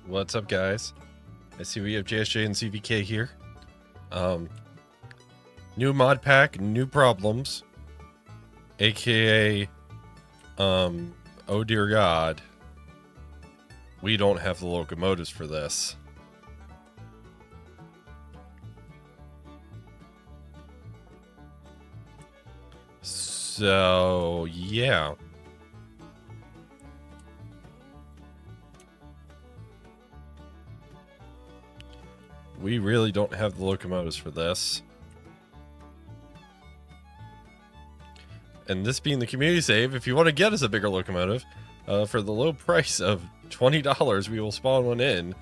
What's up, guys? I see we have JSJ and CVK here. New mod pack, new problems. AKA, oh dear God, we don't have the locomotives for this. So, yeah. We really don't have the locomotives for this. And this being the community save, if you want to get us a bigger locomotive, for the low price of $20, we will spawn one in.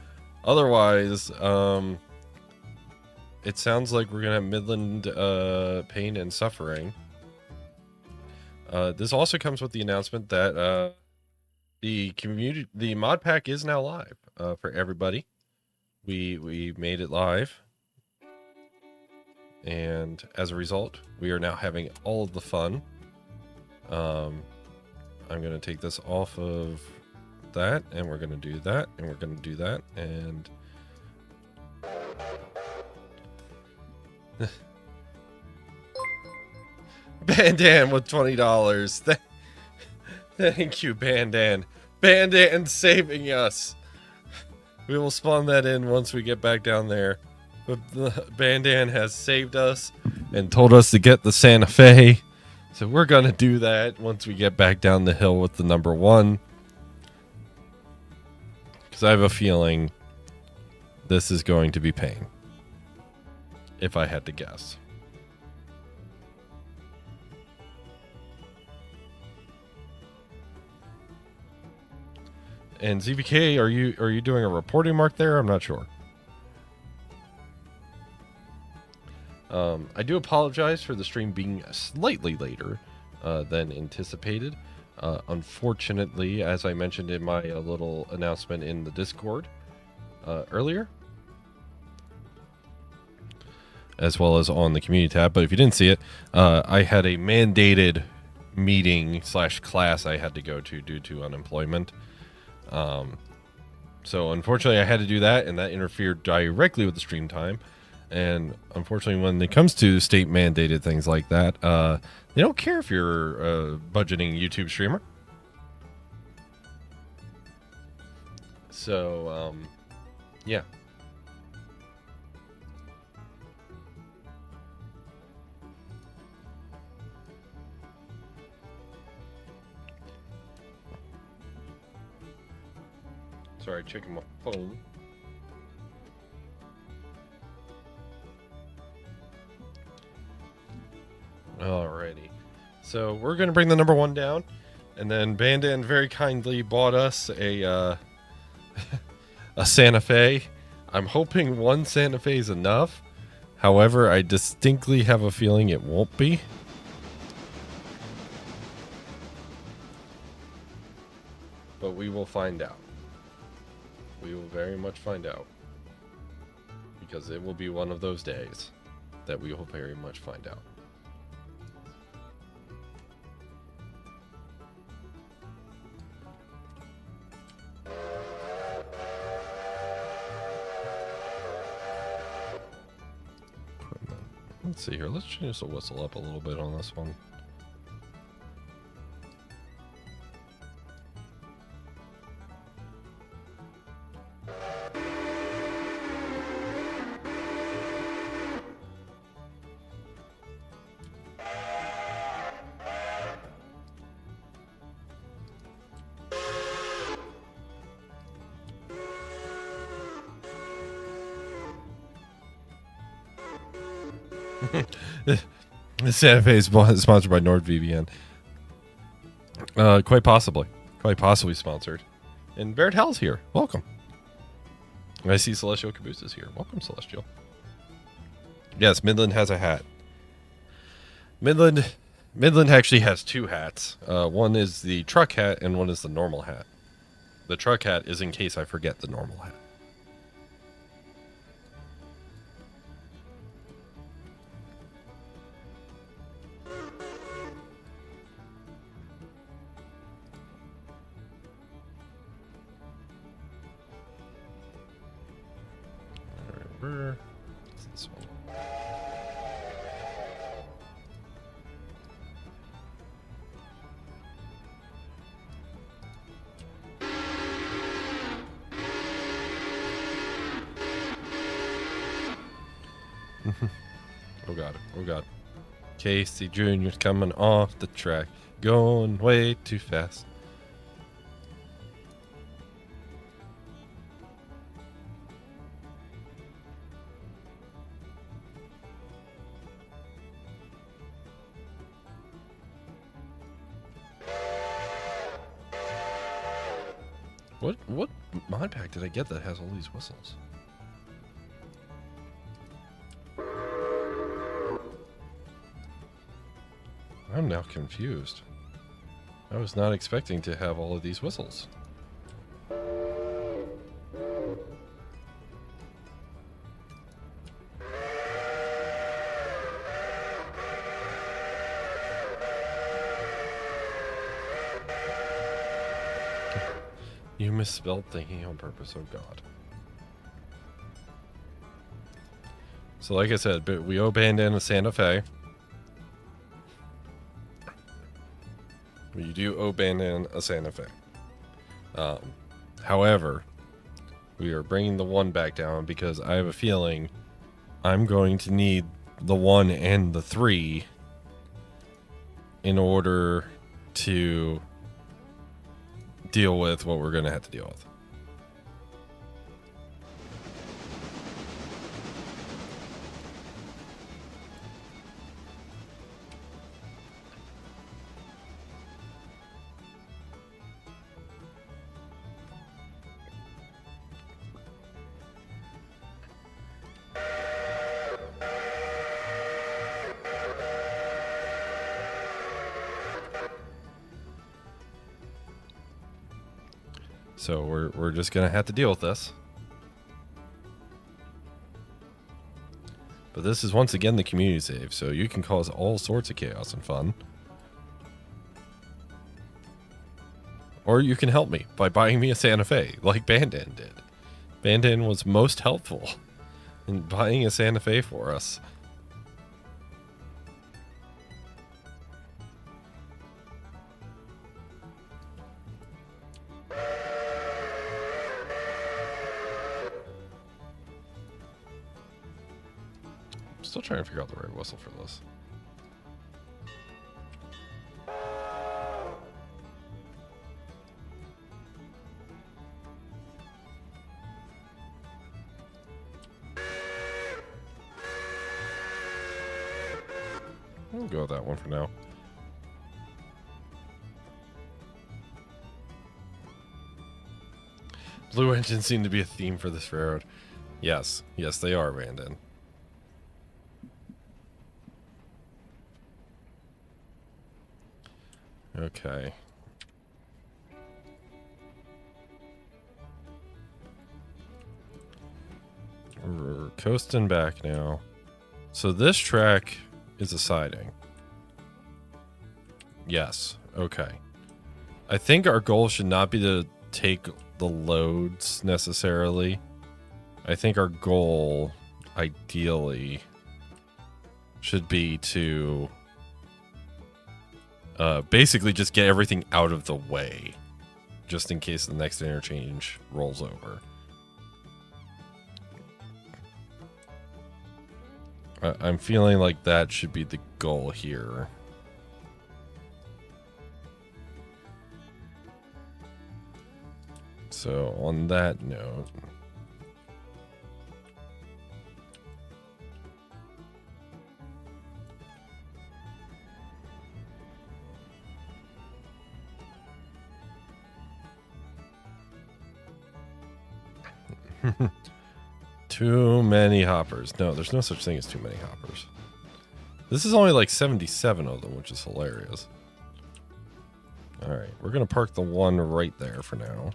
Otherwise, it sounds like we're going to have Midland pain and suffering. This also comes with the announcement that the mod pack is now live for everybody. We made it live, and as a result, we are now having all of the fun. I'm going to take this off of that, and we're going to do that, and we're going to do that, and Bandan with $20. Thank you, Bandan. Bandan saving us. We will spawn that in once we get back down there. But Bandan has saved us and told us to get the Santa Fe. So we're going to do that once we get back down the hill with the number 1. Because I have a feeling this is going to be pain. If I had to guess. And ZVK, are you doing a reporting mark there? I'm not sure. I do apologize for the stream being slightly later than anticipated. Unfortunately, as I mentioned in my little announcement in the Discord earlier, as well as on the community tab, but if you didn't see it, I had a mandated meeting / class I had to go to due to unemployment. So unfortunately I had to do that, and that interfered directly with the stream time. And unfortunately, when it comes to state mandated things like that, they don't care if you're a budgeting YouTube streamer. So, yeah. Sorry, checking my phone. Alrighty. So we're going to bring the number 1 down. And then Bandan very kindly bought us a a Santa Fe. I'm hoping 1 Santa Fe is enough. However, I distinctly have a feeling it won't be. But we will find out. We will very much find out. Because it will be one of those days that we will very much find out. Let's see here. Let's change the whistle up a little bit on this one. The Santa Fe is sponsored by NordVPN. Quite possibly sponsored. And Baird Hell's here. Welcome. I see Celestial Caboose is here. Welcome, Celestial. Yes, Midland has a hat. Midland actually has 2 hats. One is the truck hat and one is the normal hat. The truck hat is in case I forget the normal hat. What's this one? Oh god, oh god. Casey Jr.'s coming off the track, going way too fast. What mod pack did I get that has all these whistles? I'm now confused. I was not expecting to have all of these whistles. You misspelled thinking on purpose, oh god. So like I said, we owe Bandana Santa Fe. You do owe Bandana a Santa Fe. However, we are bringing the 1 back down because I have a feeling I'm going to need the 1 and the 3 in order to deal with what we're going to have to deal with. So we're just gonna have to deal with this. But this is once again the community save, so you can cause all sorts of chaos and fun. Or you can help me by buying me a Santa Fe, like Bandan did. Bandan was most helpful in buying a Santa Fe for us. Still trying to figure out the right whistle for this. We'll go with that one for now. Blue engines seem to be a theme for this railroad. Yes, yes, they are, Brandon. Okay. We're coasting back now. So this track is a siding. Yes. Okay. I think our goal should not be to take the loads necessarily. I think our goal, ideally, should be to basically just get everything out of the way, just in case the next interchange rolls over. I'm feeling like that should be the goal here. So on that note, too many hoppers. No, there's no such thing as too many hoppers. This is only like 77 of them, which is hilarious. All right, we're going to park the one right there for now.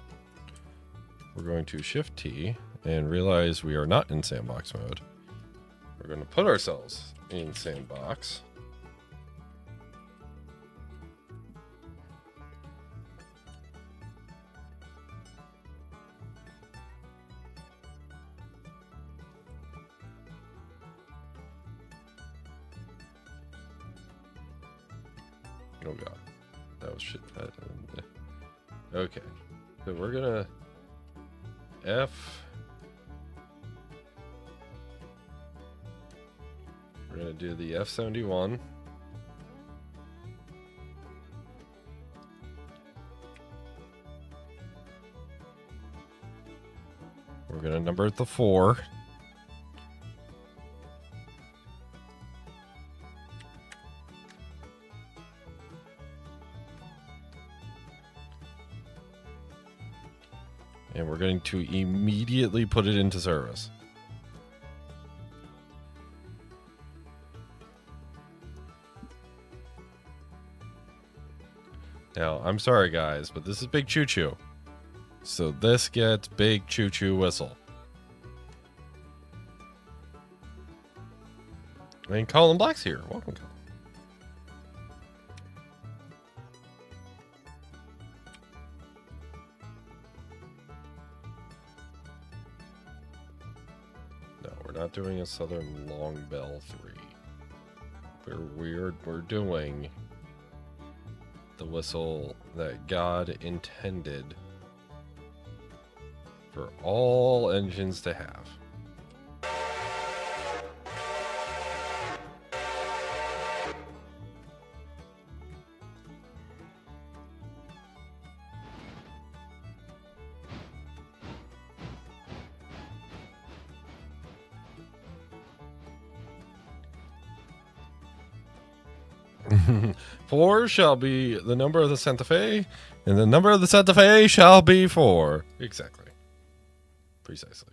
We're going to Shift T and realize we are not in sandbox mode. We're going to put ourselves in sandbox. Oh god. That was shit. Okay. So we're gonna F. We're gonna do the F-71. We're gonna number it the 4. And we're going to immediately put it into service. Now, I'm sorry guys, but this is Big Choo Choo. So this gets Big Choo Choo whistle. And Colin Black's here. Welcome, Colin. No, we're not doing a Southern Long Bell 3. We're doing the whistle that God intended for all engines to have. Four shall be the number of the Santa Fe, and the number of the Santa Fe shall be 4. Exactly. Precisely.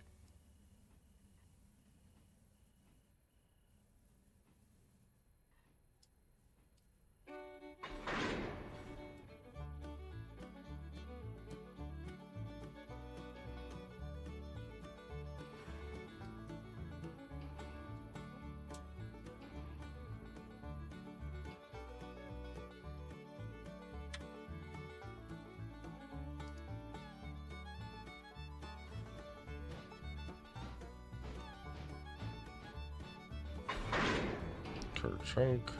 Trunk.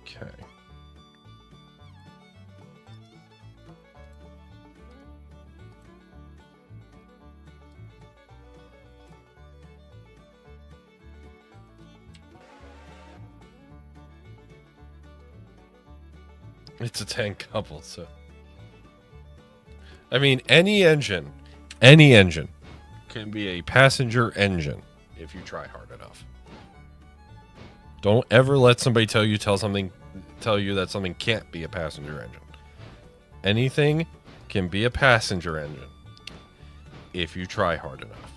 Okay. It's a tank couple, so I mean any engine can be a passenger engine. If you try hard enough. Don't ever let somebody tell you that something can't be a passenger engine. Anything can be a passenger engine if you try hard enough.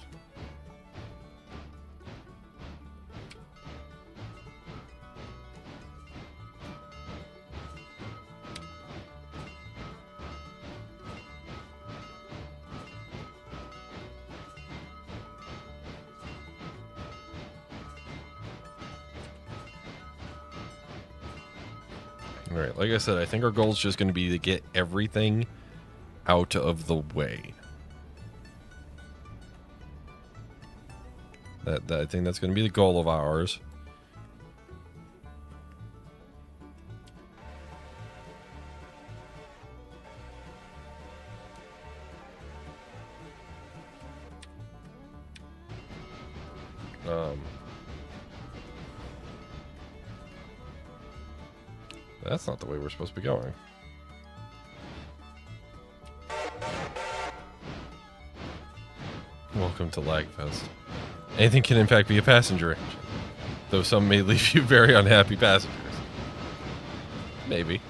All right, like I said, I think our goal is just going to be to get everything out of the way. I think that's going to be the goal of ours. That's not the way we're supposed to be going. Welcome to Lagfest. Anything can in fact be a passenger engine, though some may leave you very unhappy passengers. Maybe.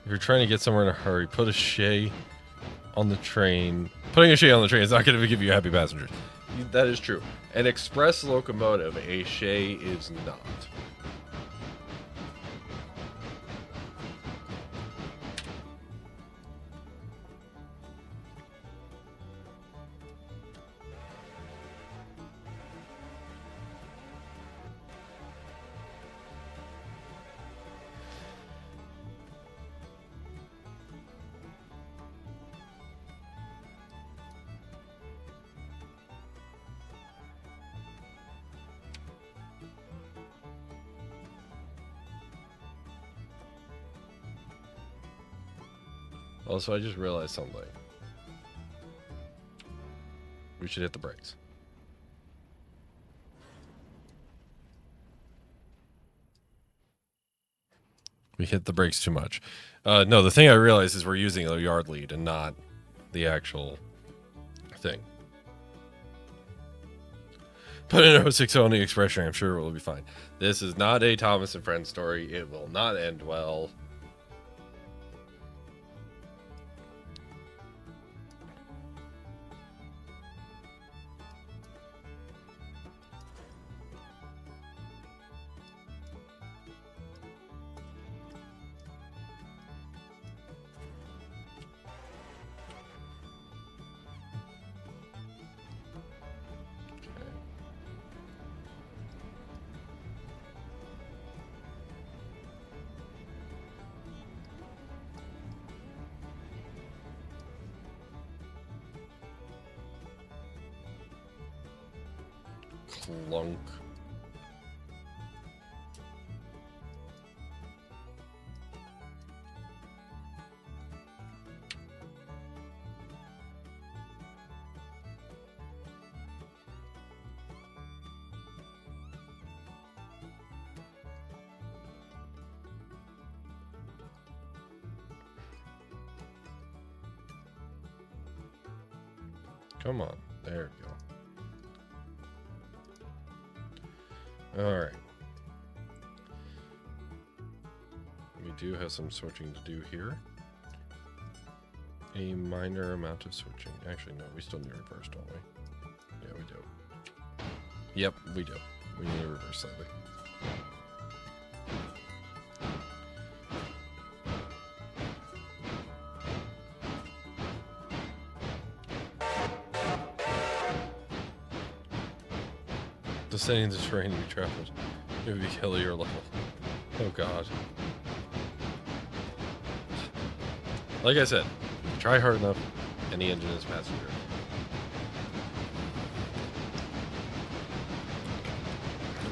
If you're trying to get somewhere in a hurry, put a shay on the train. Putting a shay on the train is not going to give you happy passengers. That is true. An express locomotive, a shay is not. Also, I just realized something. We should hit the brakes. We hit the brakes too much. No, the thing I realized is we're using a yard lead and not the actual thing. Put in 060 on the expression, I'm sure it will be fine. This is not a Thomas and Friends story. It will not end well. Clunk. Come on. There we go. Alright. We do have some switching to do here. A minor amount of switching. Actually, no, we still need reverse, don't we? Yeah, we do. Yep, we do. We need to reverse slightly. Descending the terrain to be traveled. It would be hillier level. Oh god. Like I said, try hard enough, any engine is passenger.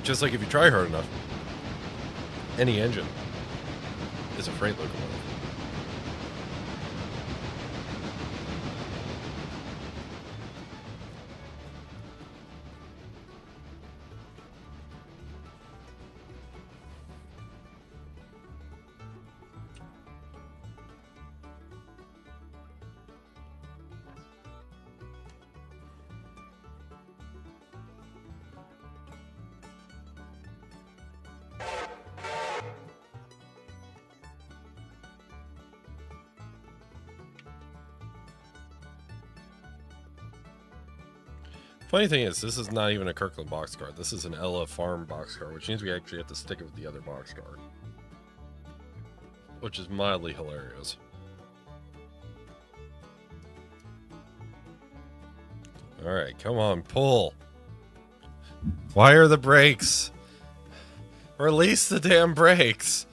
Just like if you try hard enough, any engine is a freight locomotive. Funny thing is, this is not even a Kirkland boxcar. This is an Ella Farm boxcar, which means we actually have to stick it with the other boxcar. Which is mildly hilarious. Alright, come on, pull. Why are the brakes? Release the damn brakes.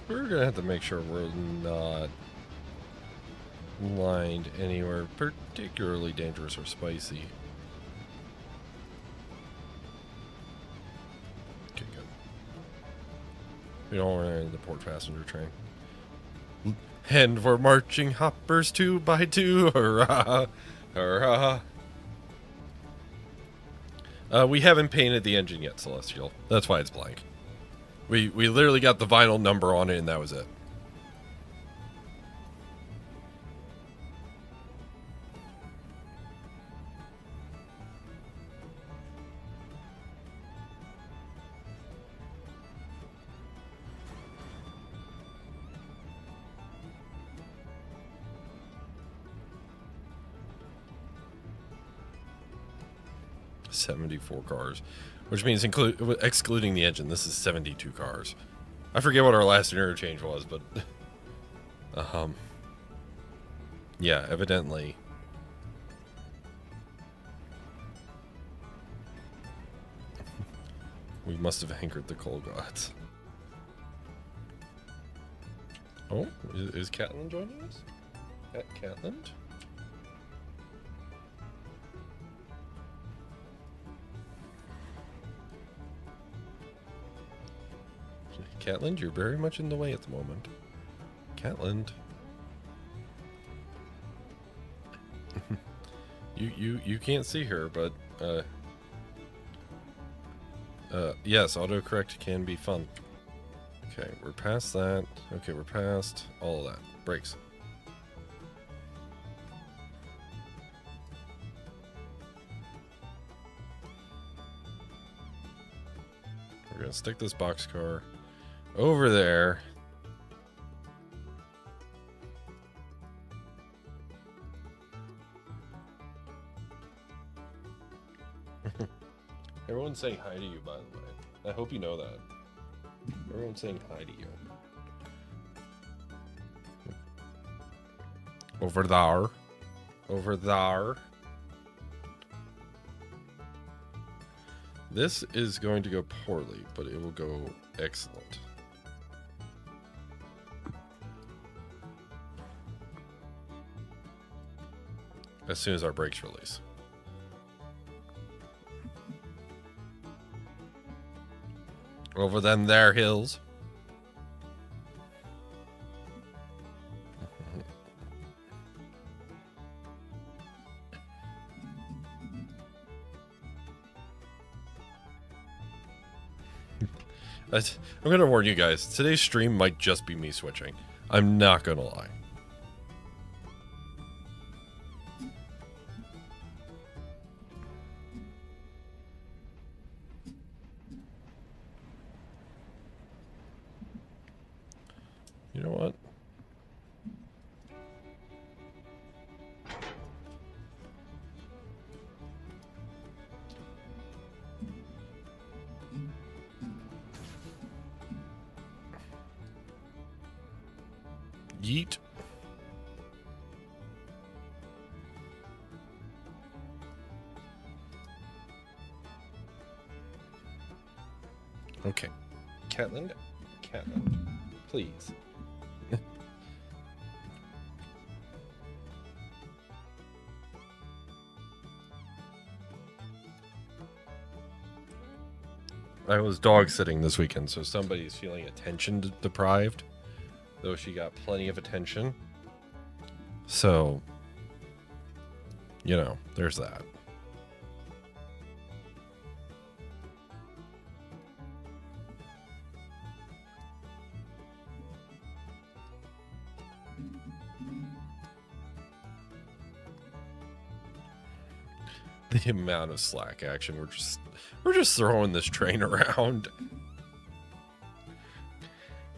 We're gonna have to make sure we're not lined anywhere particularly dangerous or spicy. Okay, good. We don't want to enter the port passenger train. And we're marching hoppers 2 by 2. Hurrah! Hurrah! We haven't painted the engine yet, Celestial. That's why it's blank. We literally got the vinyl number on it and that was it. 74 cars, which means excluding the engine, this is 72 cars. I forget what our last interchange was, but yeah, evidently. We must have anchored the coal gods. Oh, is Catland joining us? At Catland? Catland, you're very much in the way at the moment. Catland. you can't see her, but yes, autocorrect can be fun. Okay, we're past that. Okay, we're past all of that. Brakes. We're gonna stick this boxcar over there. Everyone's saying hi to you, by the way. I hope you know that. Everyone's saying hi to you. Over there. Over there. This is going to go poorly, but it will go excellent. As soon as our brakes release. Over them there hills. I'm gonna warn you guys, today's stream might just be me switching. I'm not gonna lie. You know what? Yeet. Okay. Catland? Catland. Please. I was dog sitting this weekend, so somebody's feeling attention deprived. Though she got plenty of attention. So, you know, there's that. The amount of Slack action, we're just throwing this train around.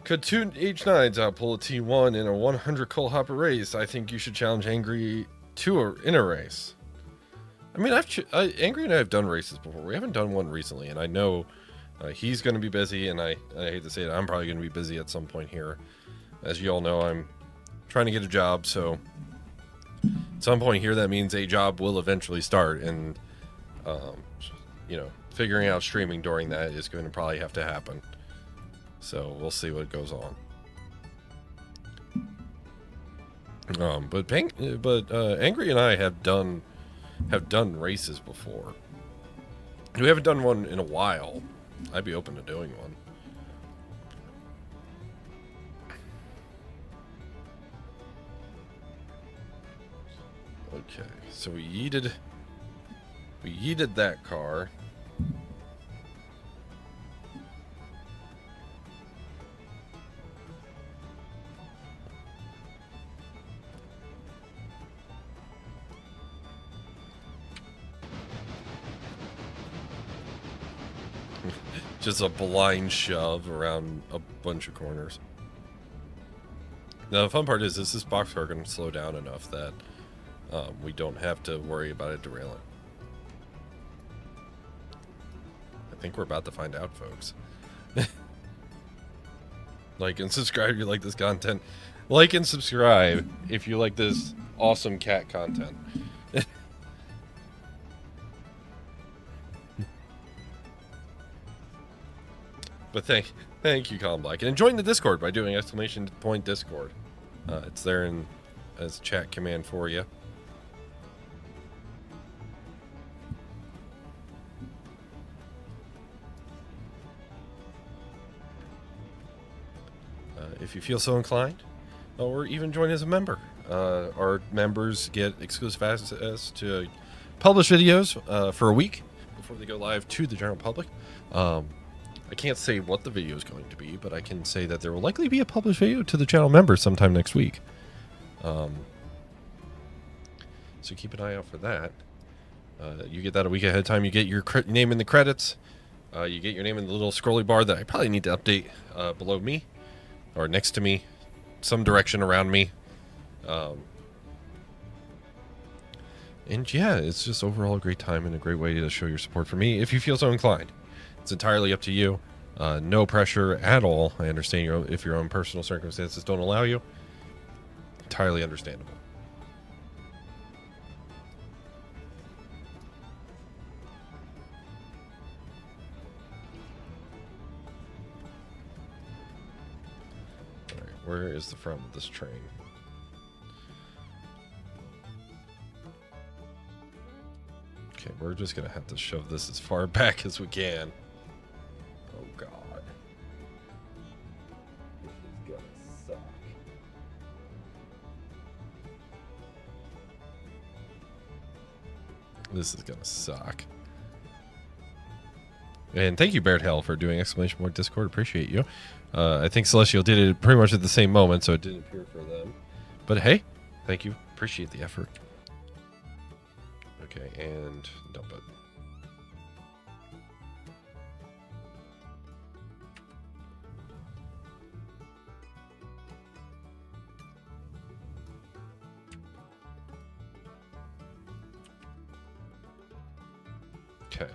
Could two H9s outpull a T1 in a 100 coal hopper race? I think you should challenge Angry in a race. I mean, Angry and I have done races before. We haven't done one recently, and I know he's going to be busy, and I hate to say it, I'm probably going to be busy at some point here. As you all know, I'm trying to get a job, so at some point here, that means a job will eventually start, and you know, figuring out streaming during that is going to probably have to happen. So we'll see what goes on. But Angry and I have done races before. We haven't done one in a while. I'd be open to doing one. Okay, so we yeeted that car. Just a blind shove around a bunch of corners. Now the fun part is this boxcar going to slow down enough that we don't have to worry about it derailing. think we're about to find out, folks. Like and subscribe if you like this content. Like and subscribe if you like this awesome cat content. But thank you, Colin Black. And join the Discord by doing !Discord. It's there as chat command for you. If you feel so inclined, or even join as a member. Our members get exclusive access to published videos for a week before they go live to the general public. I can't say what the video is going to be, but I can say that there will likely be a published video to the channel members sometime next week. So keep an eye out for that. You get that a week ahead of time. You get your name in the credits. You get your name in the little scrolly bar that I probably need to update below me. Or next to me, some direction around me. And yeah, it's just overall a great time and a great way to show your support for me if you feel so inclined. It's entirely up to you. No pressure at all. I understand if your own personal circumstances don't allow you. Entirely understandable. Where is the front of this train? Okay, we're just gonna have to shove this as far back as we can. Oh god. This is gonna suck. This is gonna suck. And thank you, Baird Hell, for doing !Discord. Appreciate you. I think Celestial did it pretty much at the same moment, so it didn't appear for them. But hey, thank you. Appreciate the effort. Okay, and dump it. Okay.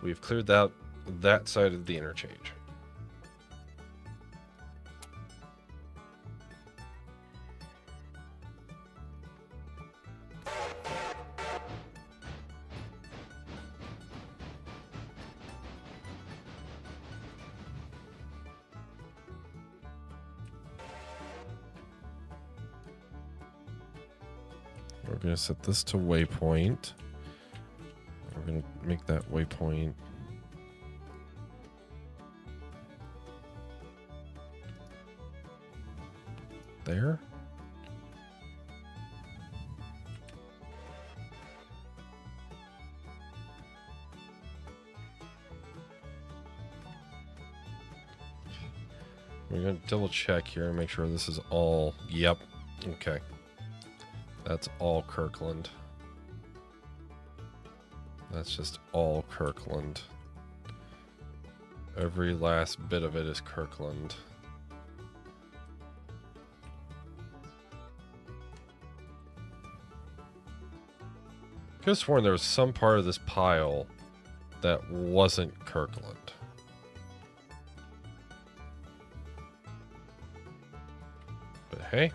We've cleared out that side of the interchange. We're going to set this to waypoint. We're going to make that waypoint there. We're going to double check here and make sure this is all, yep, okay. That's all Kirkland. That's just all Kirkland. Every last bit of it is Kirkland. I could have sworn there was some part of this pile that wasn't Kirkland. But hey.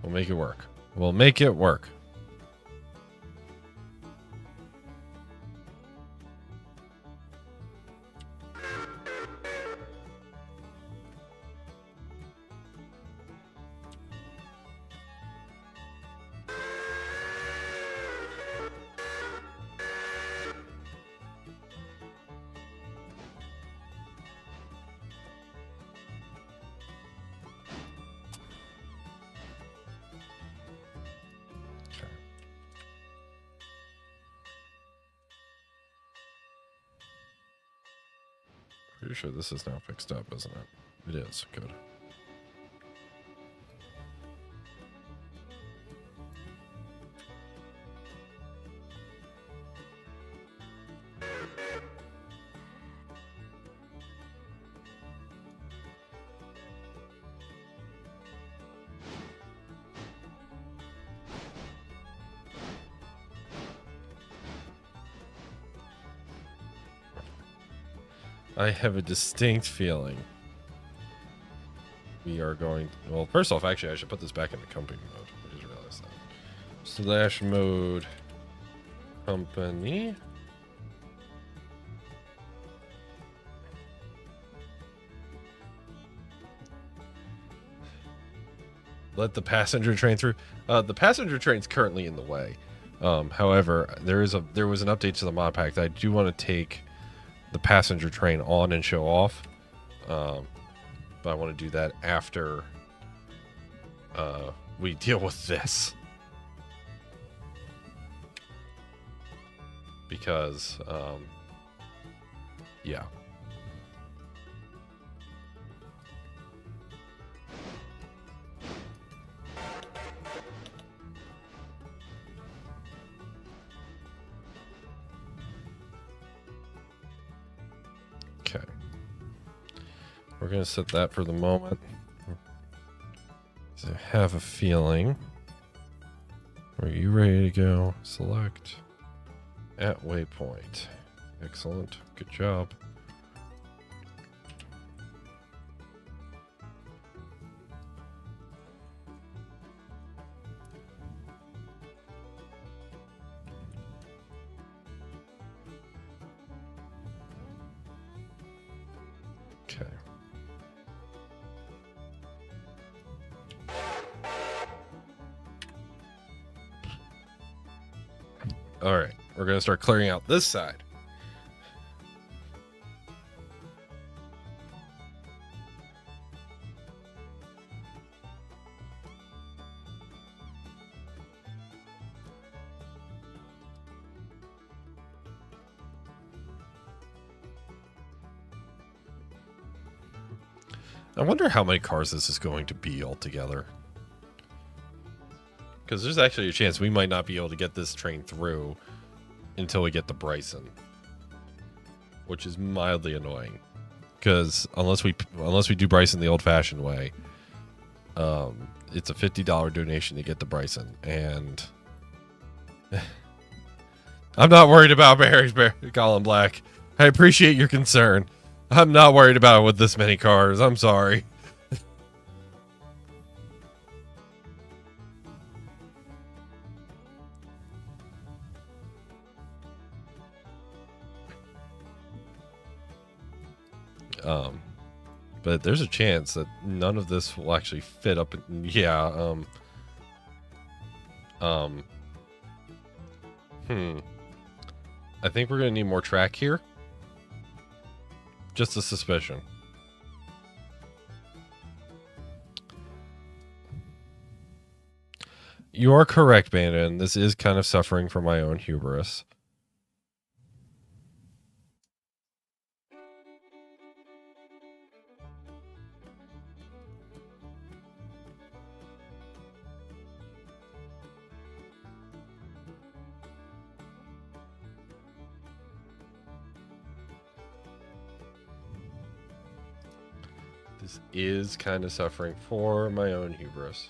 We'll make it work. We'll make it work. Pretty sure this is now fixed up, isn't it? It is. Good. I have a distinct feeling we are going... Well, first off, actually, I should put this back into company mode. I just realized that. Slash mode company. Let the passenger train through. The passenger train's currently in the way. However, there was an update to the mod pack that I do want to take the passenger train on and show off. But I want to do that after we deal with this. Because, yeah. Okay. We're going to set that for the moment. So I have a feeling. Are you ready to go? Select at waypoint. Excellent. Good job. Okay. All right, we're going to start clearing out this side. I wonder how many cars this is going to be altogether. Because there's actually a chance we might not be able to get this train through until we get to Bryson, which is mildly annoying. Because unless we do Bryson the old-fashioned way, it's a $50 donation to get to Bryson, and I'm not worried about Barry's Colin Black. I appreciate your concern. I'm not worried about it with this many cars. I'm sorry. But there's a chance that none of this will actually fit up. Yeah. I think we're gonna need more track here. Just a suspicion. You are correct, Bandit. This is kind of suffering from my own hubris. This is kind of suffering for my own hubris.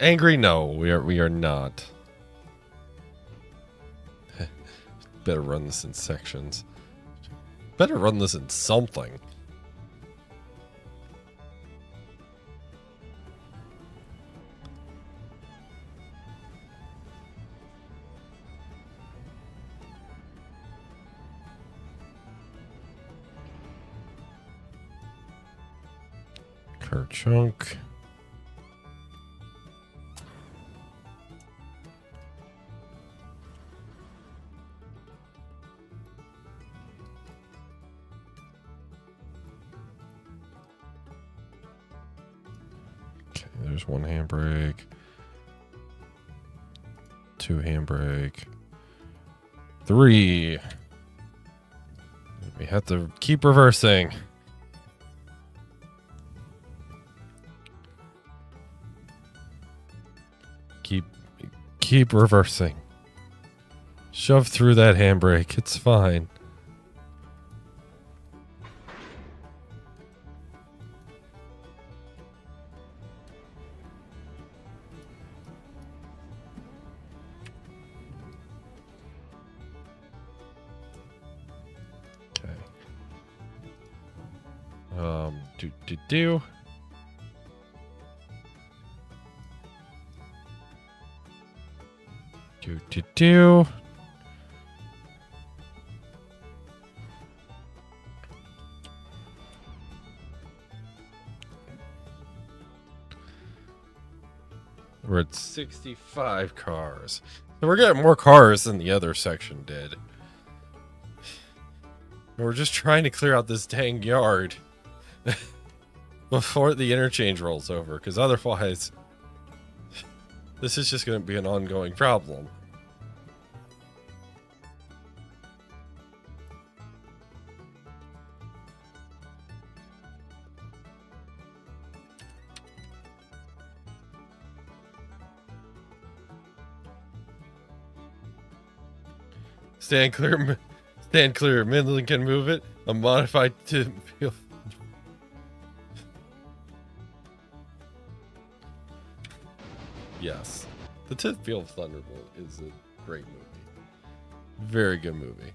Angry? No, we are not. Better run this in sections. Better run this in something. Chunk. There's one handbrake, two handbrake, three. We have to keep reversing. Keep reversing. Shove through that handbrake. It's fine. Do. We're at 65 cars. So we're getting more cars than the other section did. We're just trying to clear out this dang yard before the interchange rolls over, because otherwise, this is just going to be an ongoing problem. Stand clear. Stand clear. Midland can move it. A modified to feel. Yes. The 10th Field of Thunderbolt is a great movie. Very good movie.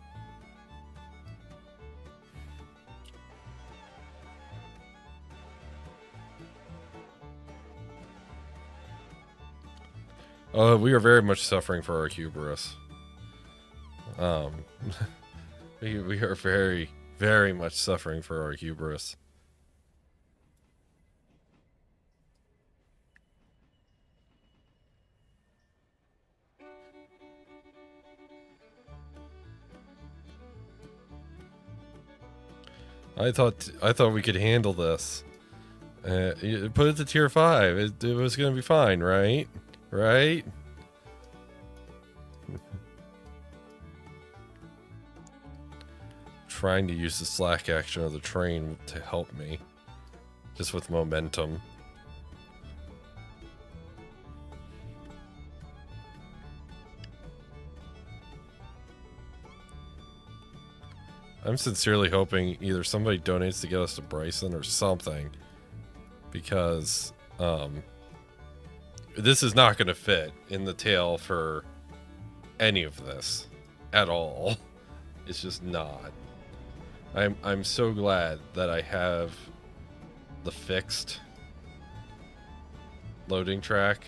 We are very much suffering for our hubris. We are very, very much suffering for our hubris. I thought we could handle this. Put it to tier 5. It was gonna be fine, right? Right? Trying to use the slack action of the train to help me, just with momentum. I'm sincerely hoping either somebody donates to get us to Bryson or something, because this is not going to fit in the tail for any of this at all. It's just not. I'm so glad that I have the fixed loading track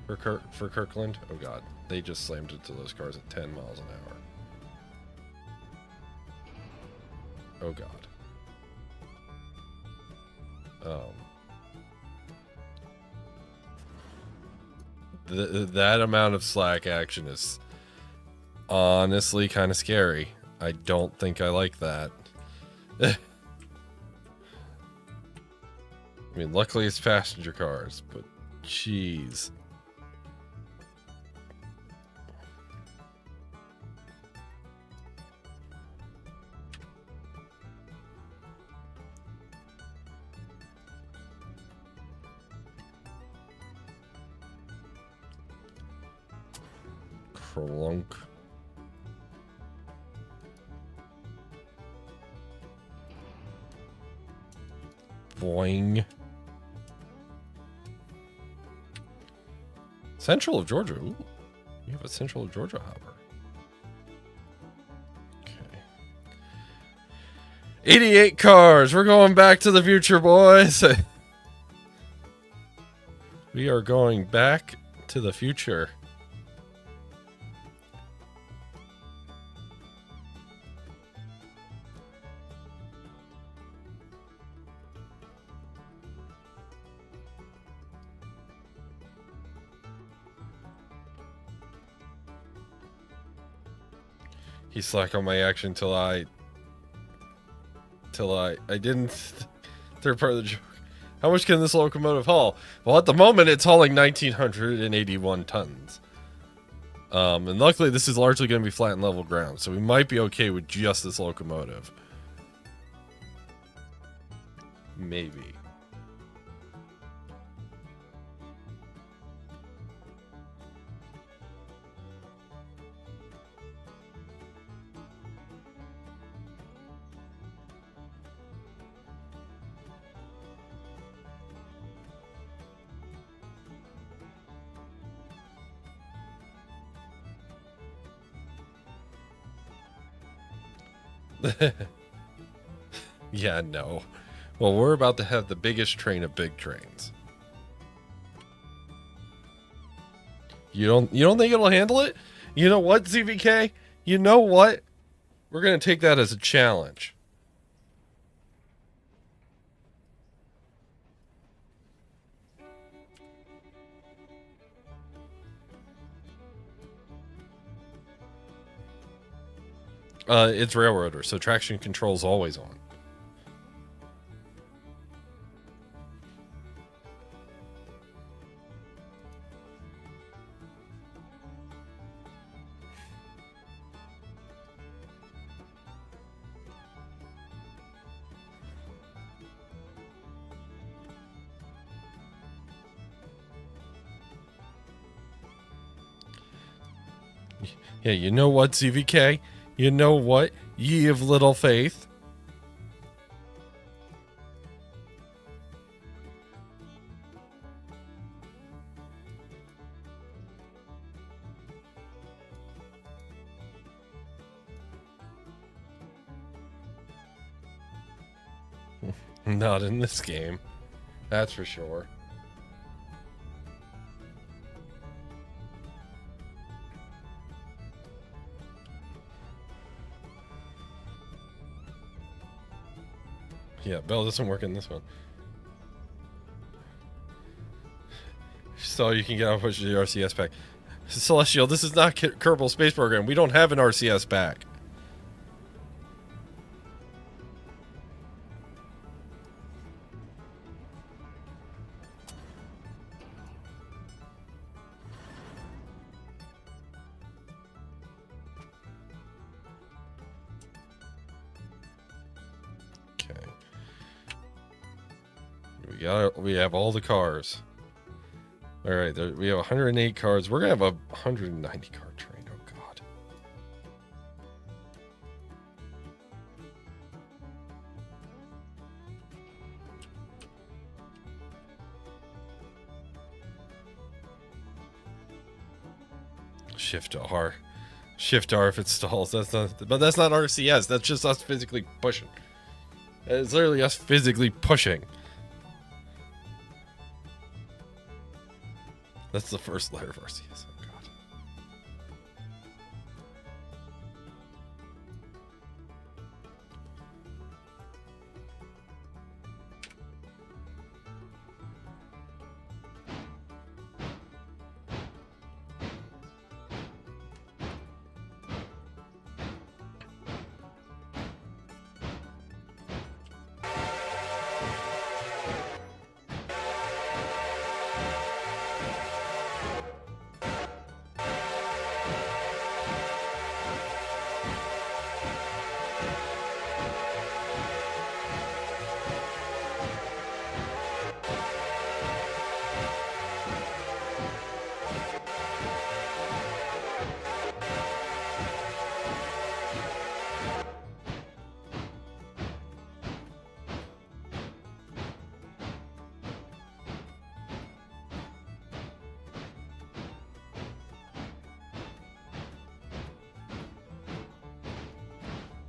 for Kirkland. Oh god, they just slammed into those cars at 10 miles an hour. Oh god. That amount of slack action is honestly kind of scary. I don't think I like that. I mean, luckily it's passenger cars, but jeez. Crunk. Boing. Central of Georgia. Ooh, you have a Central of Georgia hopper. Okay. 88 cars. We're going back to the future, boys. We are going back to the future. He slacked on my action till I didn't. Third part of the joke. How much can this locomotive haul? Well, at the moment, it's hauling 1,981 tons. And luckily, this is largely going to be flat and level ground, so we might be okay with just this locomotive. Maybe. Yeah, no. Well, we're about to have the biggest train of big trains. You don't think it'll handle it? You know what, ZVK? You know what? We're going to take that as a challenge. It's railroader, so traction control's always on. Yeah, you know what, ZVK? You know what, ye of little faith? Not in this game. That's for sure. Yeah, Bell doesn't work in this one. So you can get out and push the RCS pack. Celestial, this is not Kerbal Space Program. We don't have an RCS pack. We have all the cars. All right, we have 108 cars. We're gonna have a 190 car train. Oh God. Shift R. Shift R if it stalls. That's not. But that's not RCS. That's just us physically pushing. It's literally us physically pushing. That's the first letter of RCS. Oh, God.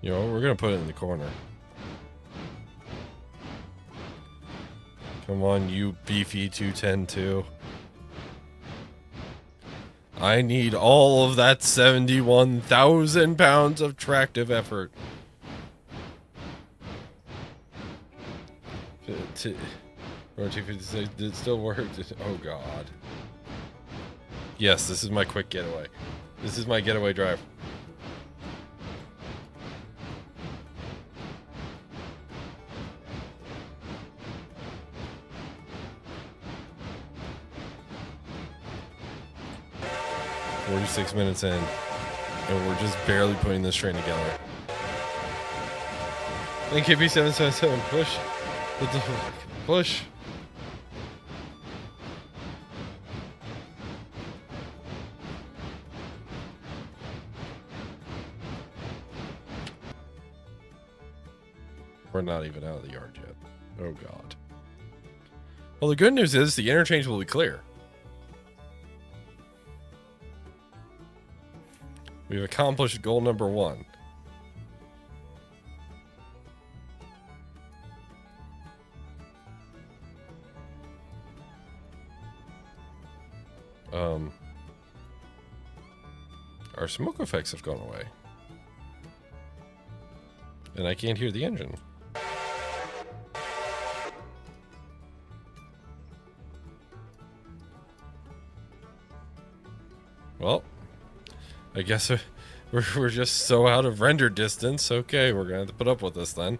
You know, we're gonna put it in the corner. Come on, you beefy 210-2. I need all of that 71,000 pounds of tractive effort. Did it still work? Oh God. Yes, this is my quick getaway. This is my getaway drive. We're 46 minutes in, and we're just barely putting this train together. NKB 777, push. What the fuck? Push. We're not even out of the yard yet. Oh God. Well, the good news is the interchange will be clear. We've accomplished goal number 1. our smoke effects have gone away. And I can't hear the engine. Well, I guess we're just so out of render distance. Okay, we're gonna have to put up with this then.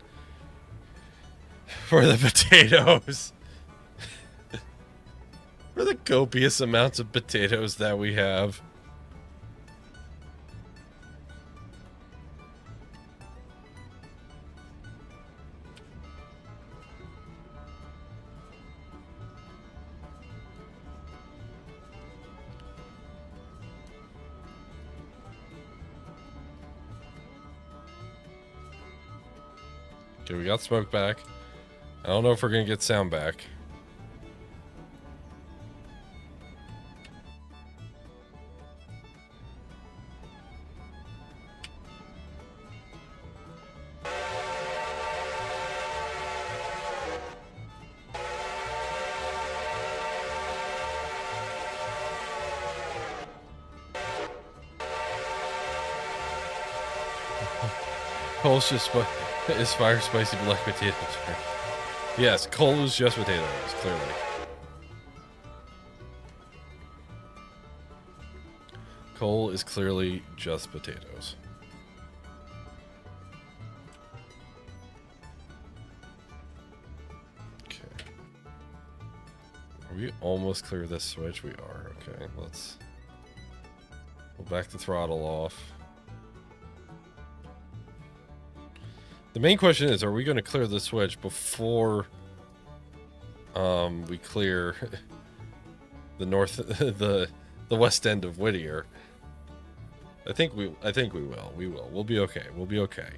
For the potatoes. For the copious amounts of potatoes that we have. Okay, we got smoke back. I don't know if we're gonna get sound back. Cole's just is fire spicy black potatoes. Yes, Cole is just potatoes, clearly. Cole is clearly just potatoes. Okay. Are we almost clear this switch? We are. Okay, let's... We'll back the throttle off. The main question is, are we going to clear the switch before we clear the the west end of Whittier? I think we will. We will. We'll be okay. We'll be okay.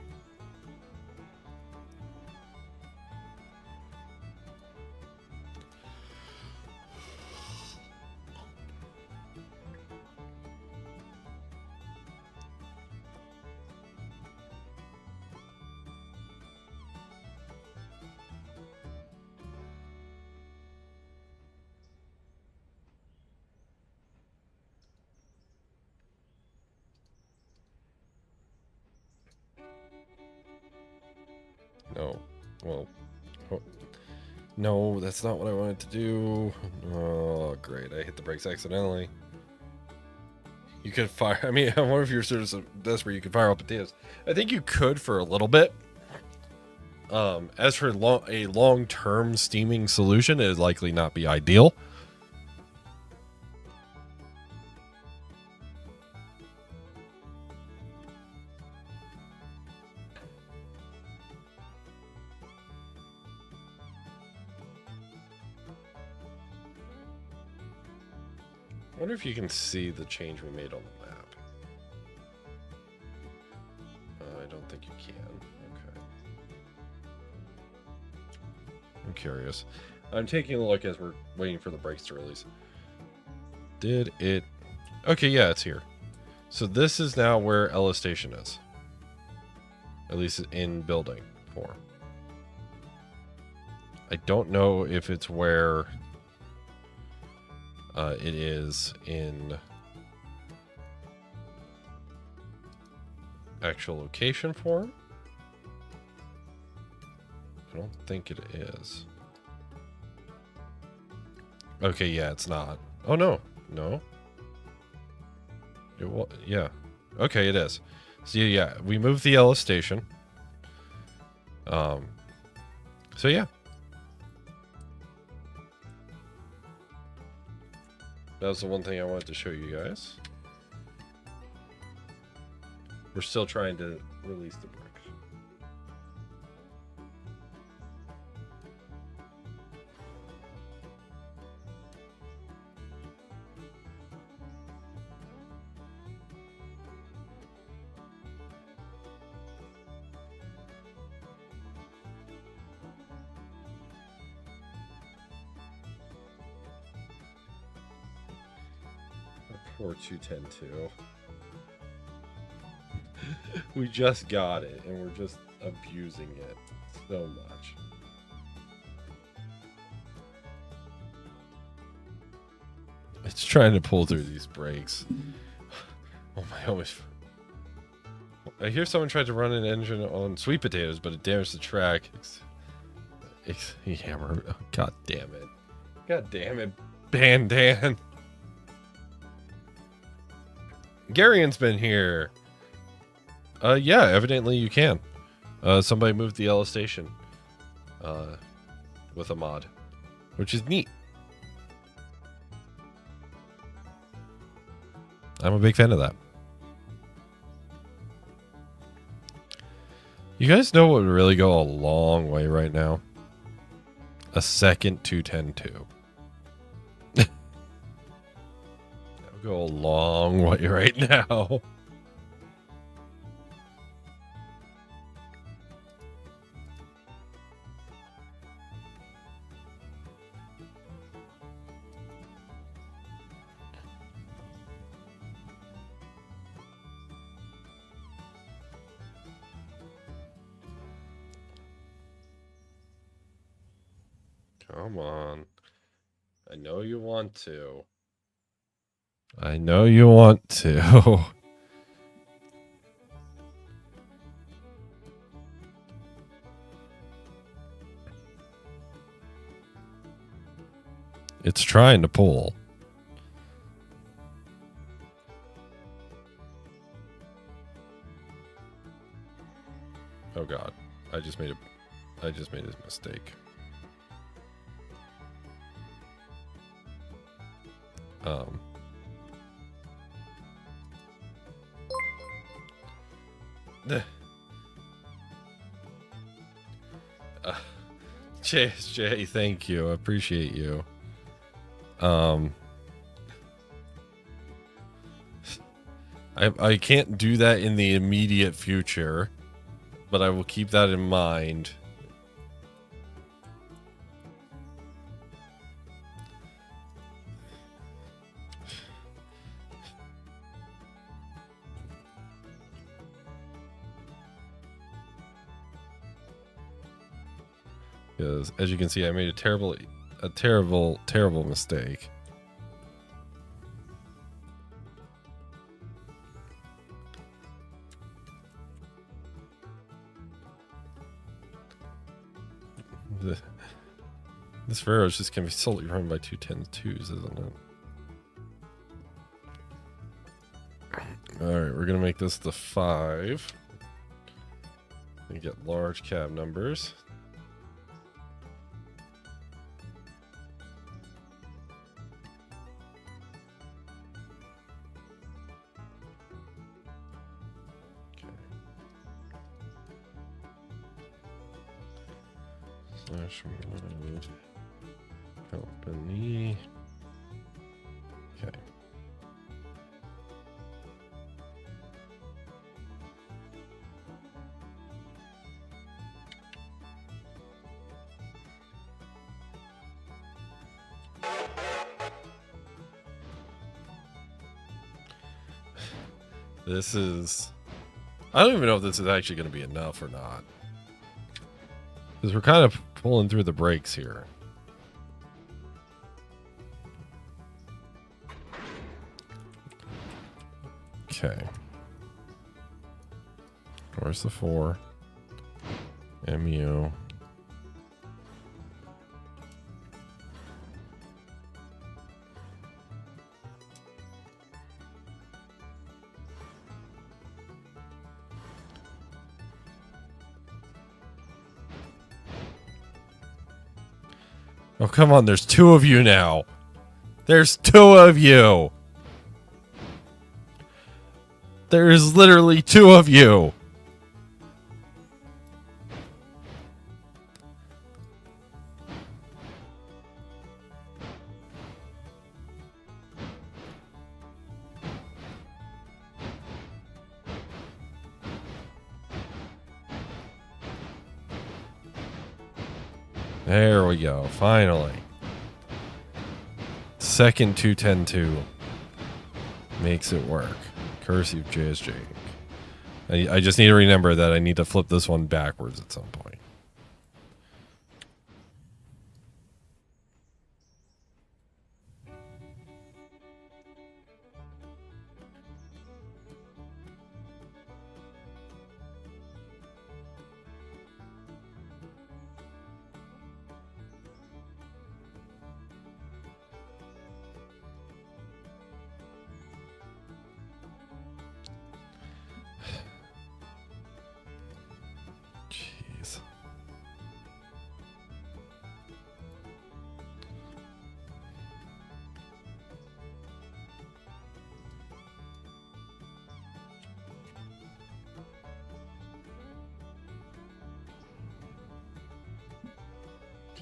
No. Well, oh. No, that's not what I wanted to do. Oh, great. I hit the brakes accidentally. You could fire... I mean, I wonder if you're sort of so desperate you could fire up potatoes. I think you could for a little bit. As for a long-term steaming solution, it would likely not be ideal. I wonder if you can see the change we made on the map. I don't think you can. Okay. I'm curious. I'm taking a look as we're waiting for the brakes to release. Did it... Okay, yeah, it's here. So this is now where Ella Station is. At least in building form. I don't know if it's where... it is in actual location form. I don't think it is. Okay, yeah, it's not. Oh, no. No. Yeah. Okay, it is. So, yeah, we moved the Ella Station. So, yeah. That was the one thing I wanted to show you guys. We're still trying to release the bricks. Poor 210-2. We just got it, and we're just abusing it so much. It's trying to pull through these brakes. Oh my gosh. I hear someone tried to run an engine on sweet potatoes, but it damaged the track. Hammer. Oh, God damn it. God damn it, Bandan. Garion's been here. Yeah, evidently you can. Somebody moved the Yellow Station. With a mod. Which is neat. I'm a big fan of that. You guys know what would really go a long way right now? A second 210-2. That would go a long way right now. Come on. I know you want to. I know you want to. It's trying to pull. Oh God. I just made a mistake. Jay, thank you. I appreciate you. I can't do that in the immediate future, but I will keep that in mind. Because as you can see, I made a terrible mistake. This Ferro is just going to be solely run by 210-2s, isn't it? Alright, we're going to make this the 5. And get large cab numbers. Mode company. Okay. This is... I don't even know if this is actually going to be enough or not. Because we're kind of pulling through the brakes here. Okay. Where's the 4? MU. Oh, come on. There's 2 of you now. There's 2 of you. There is literally 2 of you. There we go. Finally. Second 210-2 makes it work. Cursive JSJ. I just need to remember that I need to flip this one backwards at some point.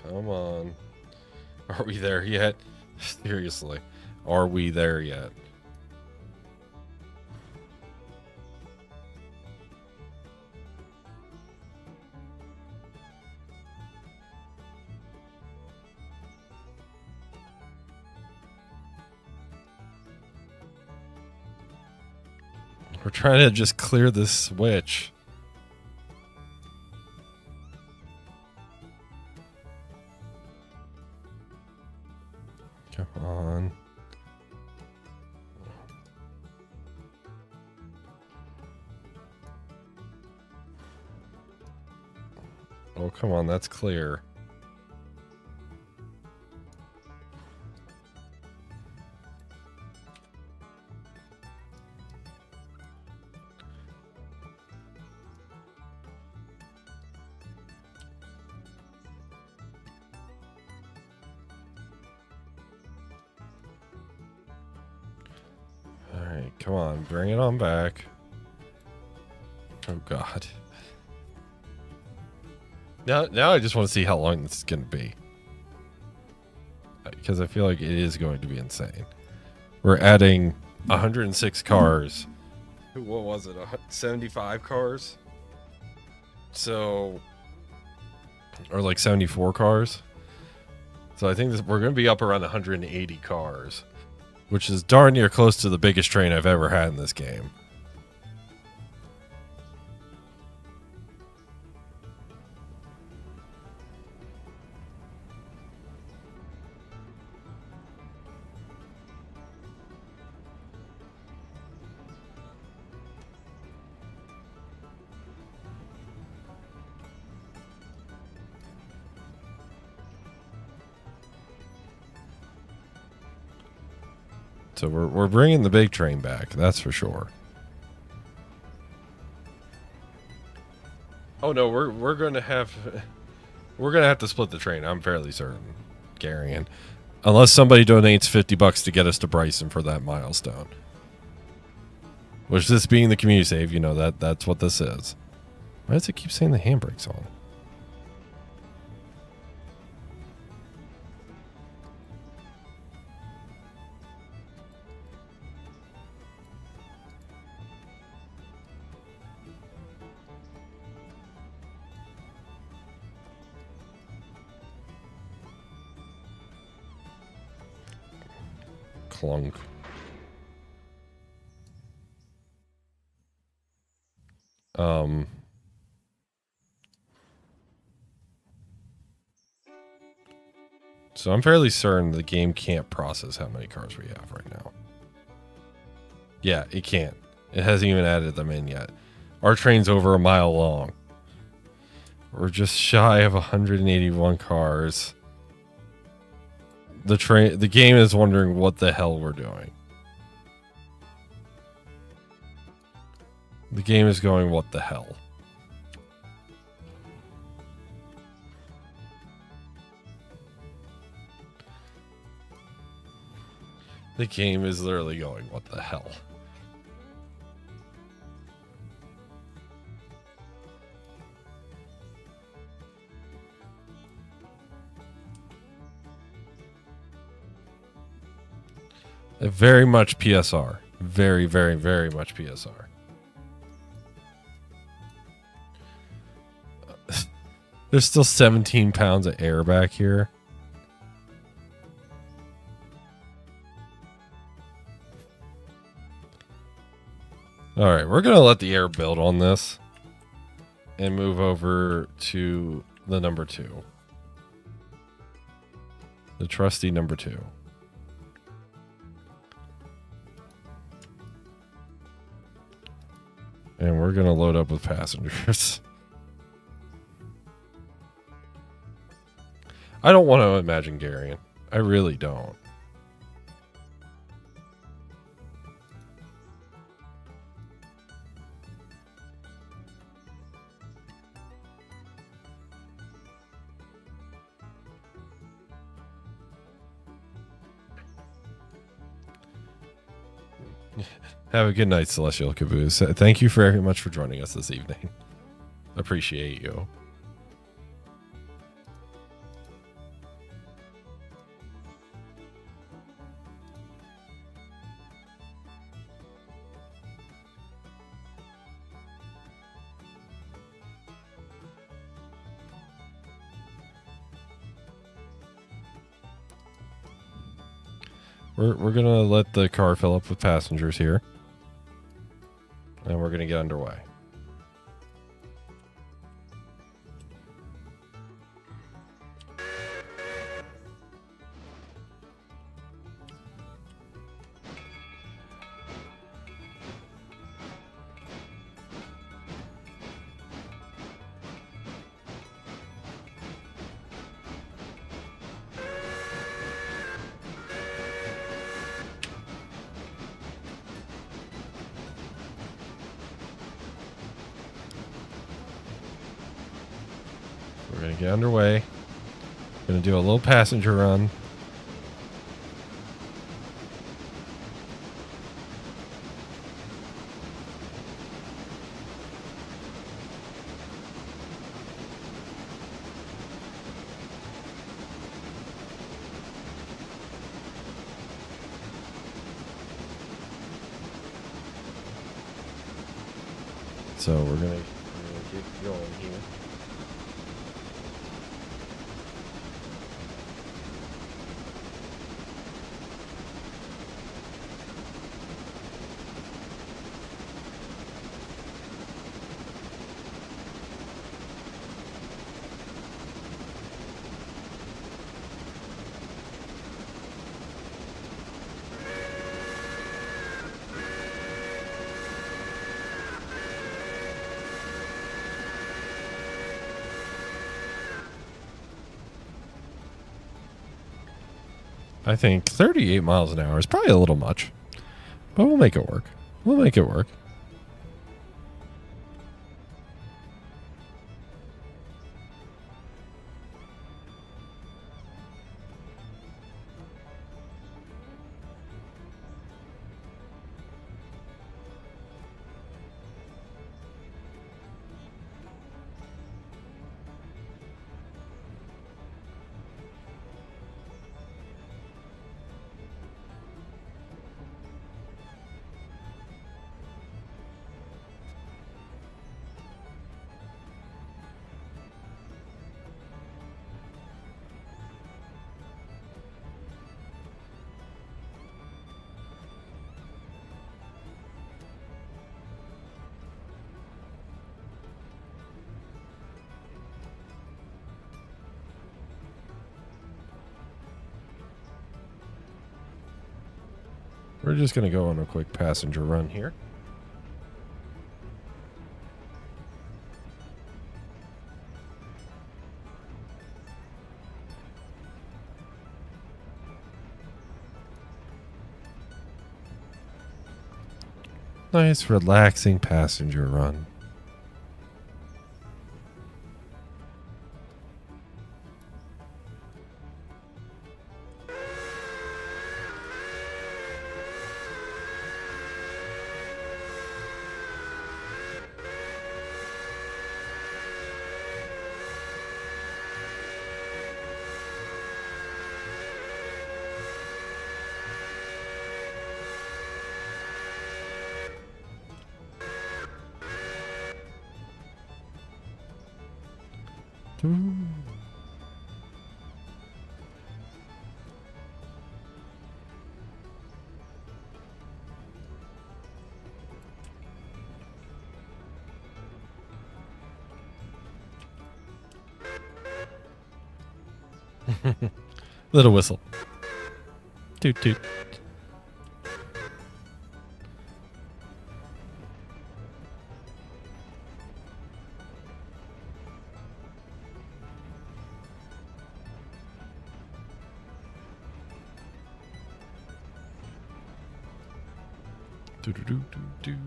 Come on. Are we there yet? Seriously. Are we there yet? We're trying to just clear this switch. Come on. Oh, come on, that's clear. Alright, come on, bring it on back. Oh, God. Now I just want to see how long this is going to be. Because I feel like it is going to be insane. We're adding 106 cars. What was it? 75 cars? So... Or like 74 cars? So I think we're going to be up around 180 cars. Which is darn near close to the biggest train I've ever had in this game. So we're bringing the big train back, that's for sure. Oh no, we're going to have to split the train. I'm fairly certain, Garion, unless somebody donates $50 to get us to Bryson for that milestone. Which, this being the community save, you know that's what this is. Why does it keep saying the handbrake's on? Clunk. So I'm fairly certain the game can't process how many cars we have right now. Yeah, it can't. It hasn't even added them in yet. Our train's over a mile long. We're just shy of 181 cars. The game is wondering what the hell we're doing. The game is going, what the hell? The game is literally going, what the hell? Very much PSR. Very, very, very much PSR. There's still 17 pounds of air back here. Alright, we're going to let the air build on this. And move over to the number 2. The trusty number 2. And we're going to load up with passengers. I don't want to imagine Garion. I really don't. Have a good night, Celestial Caboose. Thank you very much for joining us this evening. Appreciate you. We're gonna let the car fill up with passengers here, and we're gonna get underway. We're gonna get underway. Gonna do a little passenger run. So we're gonna get going here. I think 38 miles an hour is probably a little much, but we'll make it work. We'll make it work. We're just going to go on a quick passenger run here. Nice, relaxing passenger run. Little whistle. Toot toot. Do do do do do.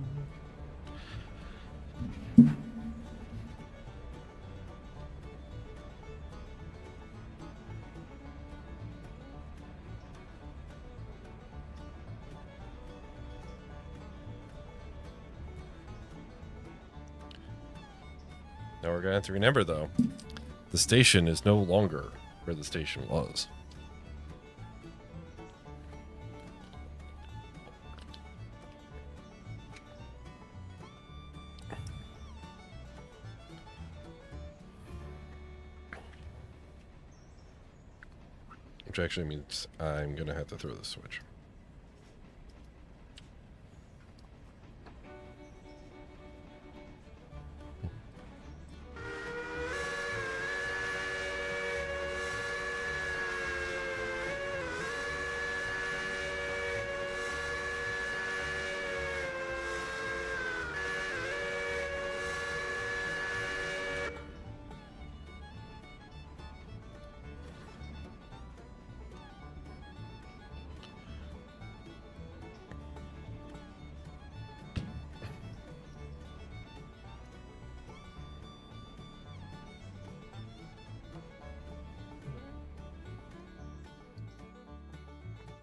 Now we're going to have to remember, though, the station is no longer where the station was. Which actually means I'm going to have to throw the switch.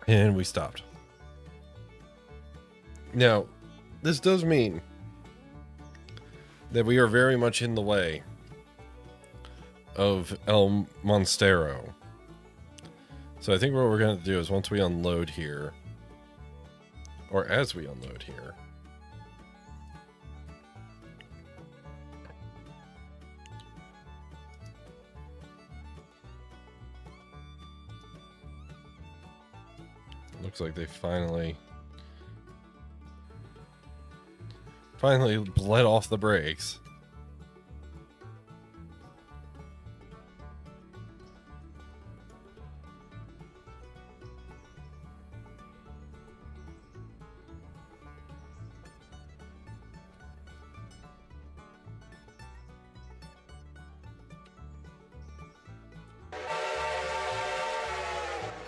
And we stopped. Now, this does mean that we are very much in the way of El Monstero. So I think what we're going to do is once we unload here, or as we unload here, looks like they finally bled off the brakes.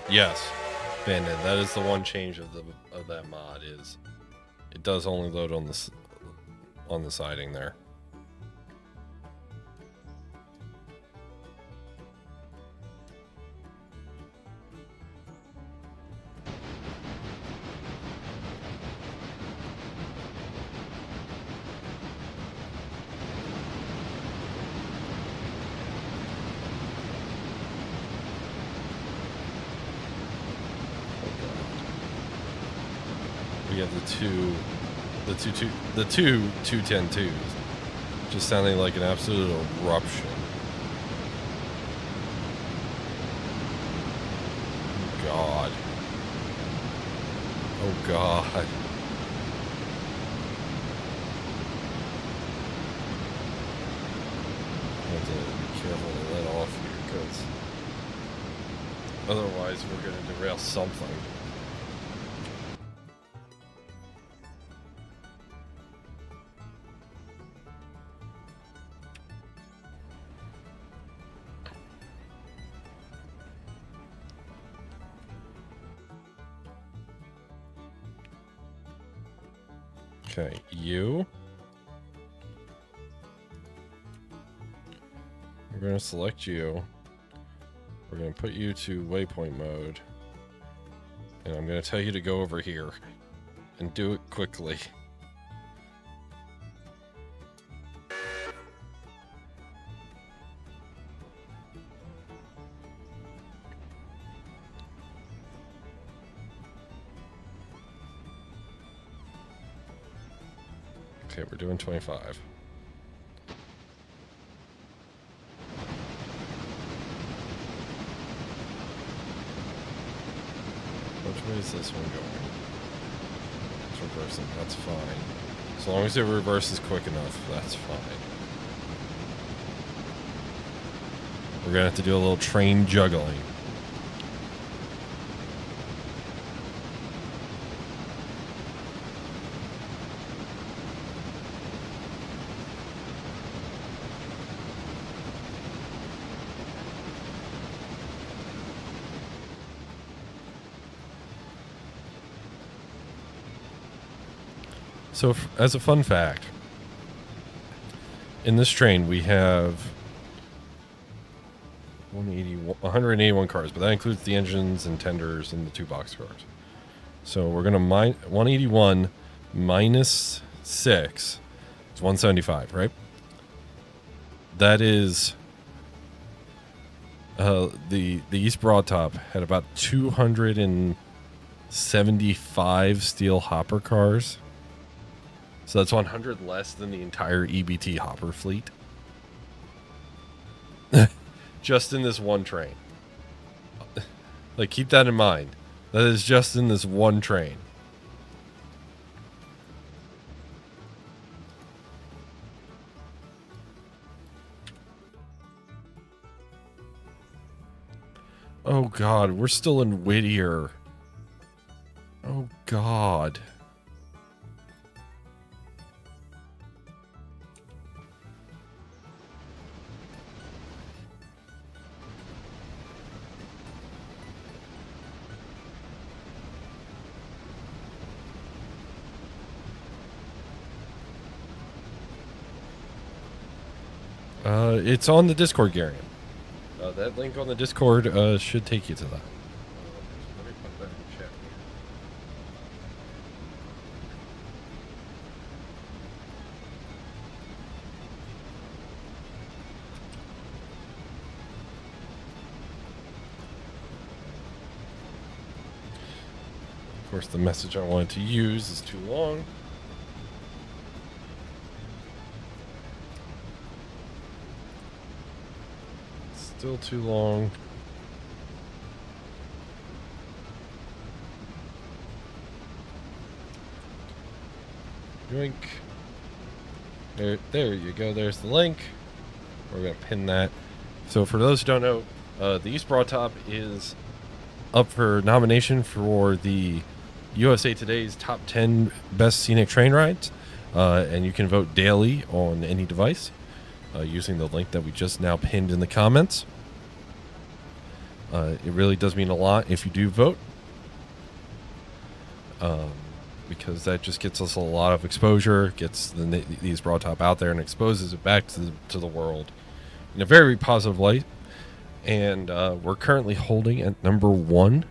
Yes, Bandit. That is the one change of that mod is it does only load on the siding there. We have the two 210-2s just sounding like an absolute eruption. Oh God. Oh God. I have to be careful to let off here because otherwise we're going to derail something. Okay, you. We're going to select you. We're going to put you to waypoint mode. And I'm going to tell you to go over here. And do it quickly. Okay, we're doing 25. Which way is this one going? It's reversing, that's fine. As long as it reverses quick enough, that's fine. We're gonna have to do a little train juggling. So, as a fun fact, in this train we have 181 cars, but that includes the engines and tenders and the 2 box cars. So we're going to 181 minus 6 is 175, right? That is the East Broadtop had about 275 steel hopper cars. So that's 100 less than the entire EBT hopper fleet. Just in this one train. Like, keep that in mind. That is just in this one train. Oh God, we're still in Whittier. Oh God. It's on the Discord, Garion. That link on the Discord should take you to that. Let me put that in chat course, the message I wanted to use is too long. Still too long. Yoink. There you go. There's the link. We're going to pin that. So for those who don't know, the East Broad Top is up for nomination for the USA Today's Top 10 Best Scenic Train Rides. And you can vote daily on any device using the link that we just now pinned in the comments. It really does mean a lot if you do vote. Because that just gets us a lot of exposure, gets these Broad Top out there and exposes it back to the world in a very positive light. And we're currently holding at number 1,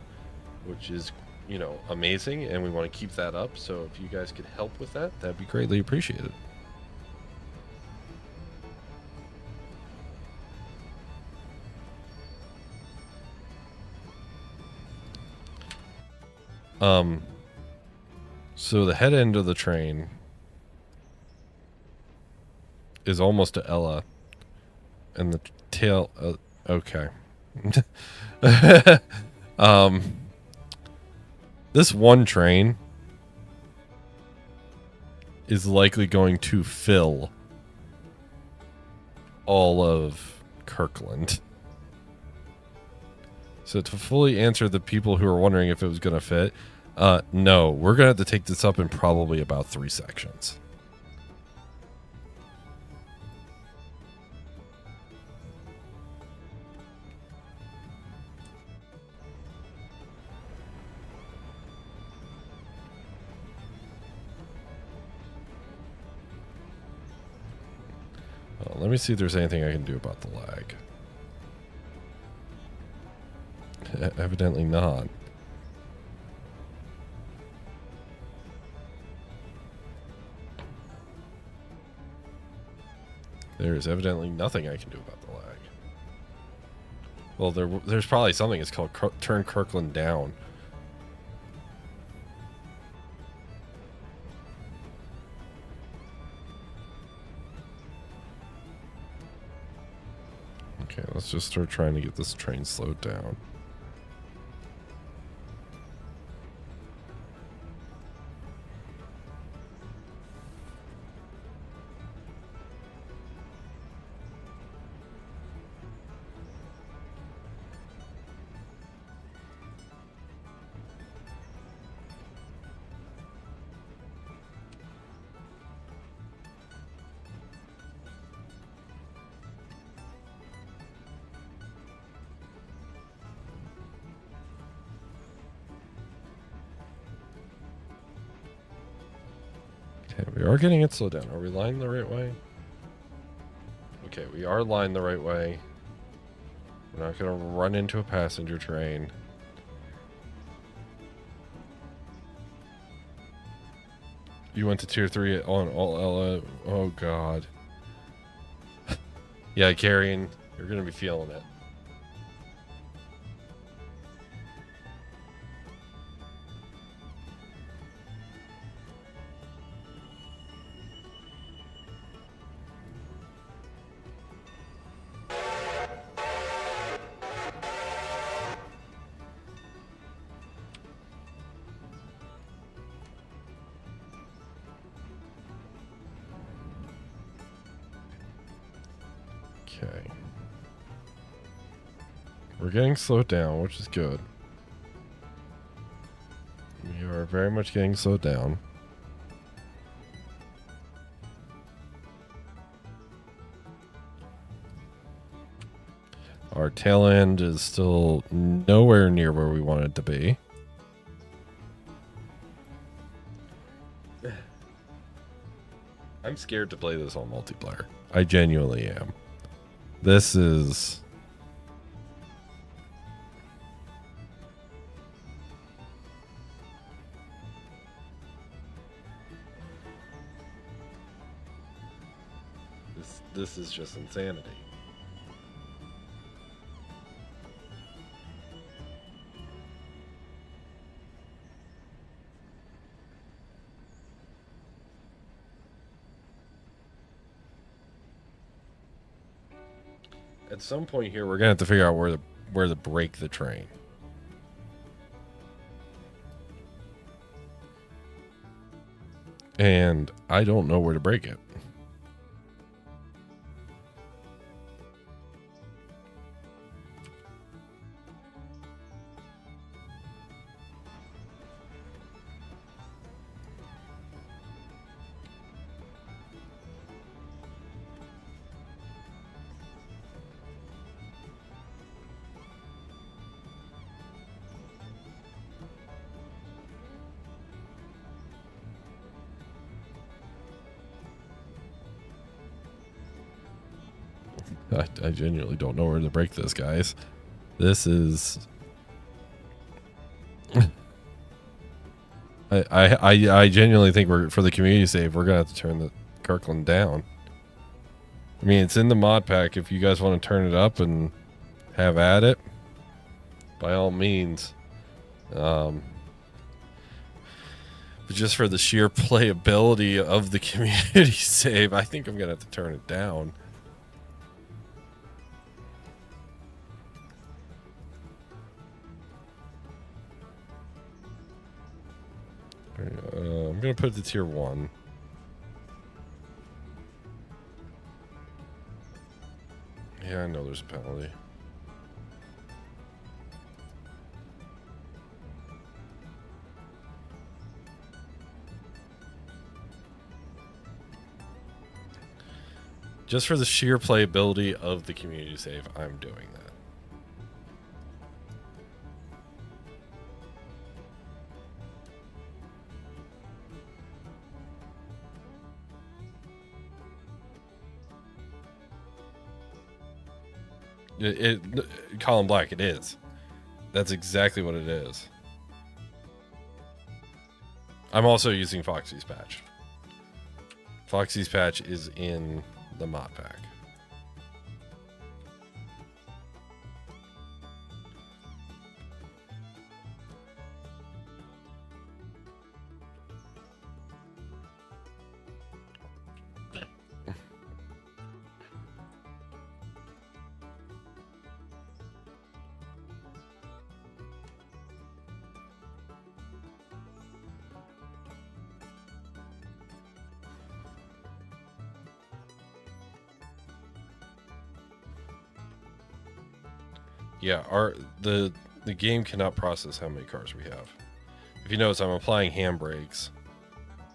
which is, amazing, and we want to keep that up. So if you guys could help with that, that'd be greatly appreciated. So the head end of the train is almost to Ella, and the tail. Okay. This one train is likely going to fill all of Kirkland. So to fully answer the people who are wondering if it was going to fit, no, we're going to have to take this up in probably about 3 sections. Let me see if there's anything I can do about the lag. Evidently not. There's evidently nothing I can do about the lag. Well, there's probably something. It's called Turn Kirkland Down. Okay, let's just start trying to get this train slowed down. Okay, we are getting it slowed down. Are we lined the right way? Okay, we are lined the right way. We're not going to run into a passenger train. You went to tier 3 on all Ella. Oh, God. Yeah, Carrion, you're going to be feeling it. Okay. We're getting slowed down, which is good. We are very much getting slowed down. Our tail end is still nowhere near where we want it to be. I'm scared to play this on multiplayer. I genuinely am. This is... This is just insanity. At some point here, we're gonna have to figure out where to break the train. And I don't know where to break it. I genuinely don't know where to break this, guys. This is... I genuinely think for the community save, we're going to have to turn the Kirkland down. I mean, it's in the mod pack. If you guys want to turn it up and have at it, by all means. But just for the sheer playability of the community save, I think I'm going to have to turn it down. I'm going to put it to tier 1. Yeah, I know there's a penalty. Just for the sheer playability of the community save, I'm doing that. Colin Black, it is. That's exactly what it is. I'm also using Foxy's patch. Foxy's patch is in the mod pack. Yeah, the game cannot process how many cars we have. If you notice, I'm applying handbrakes,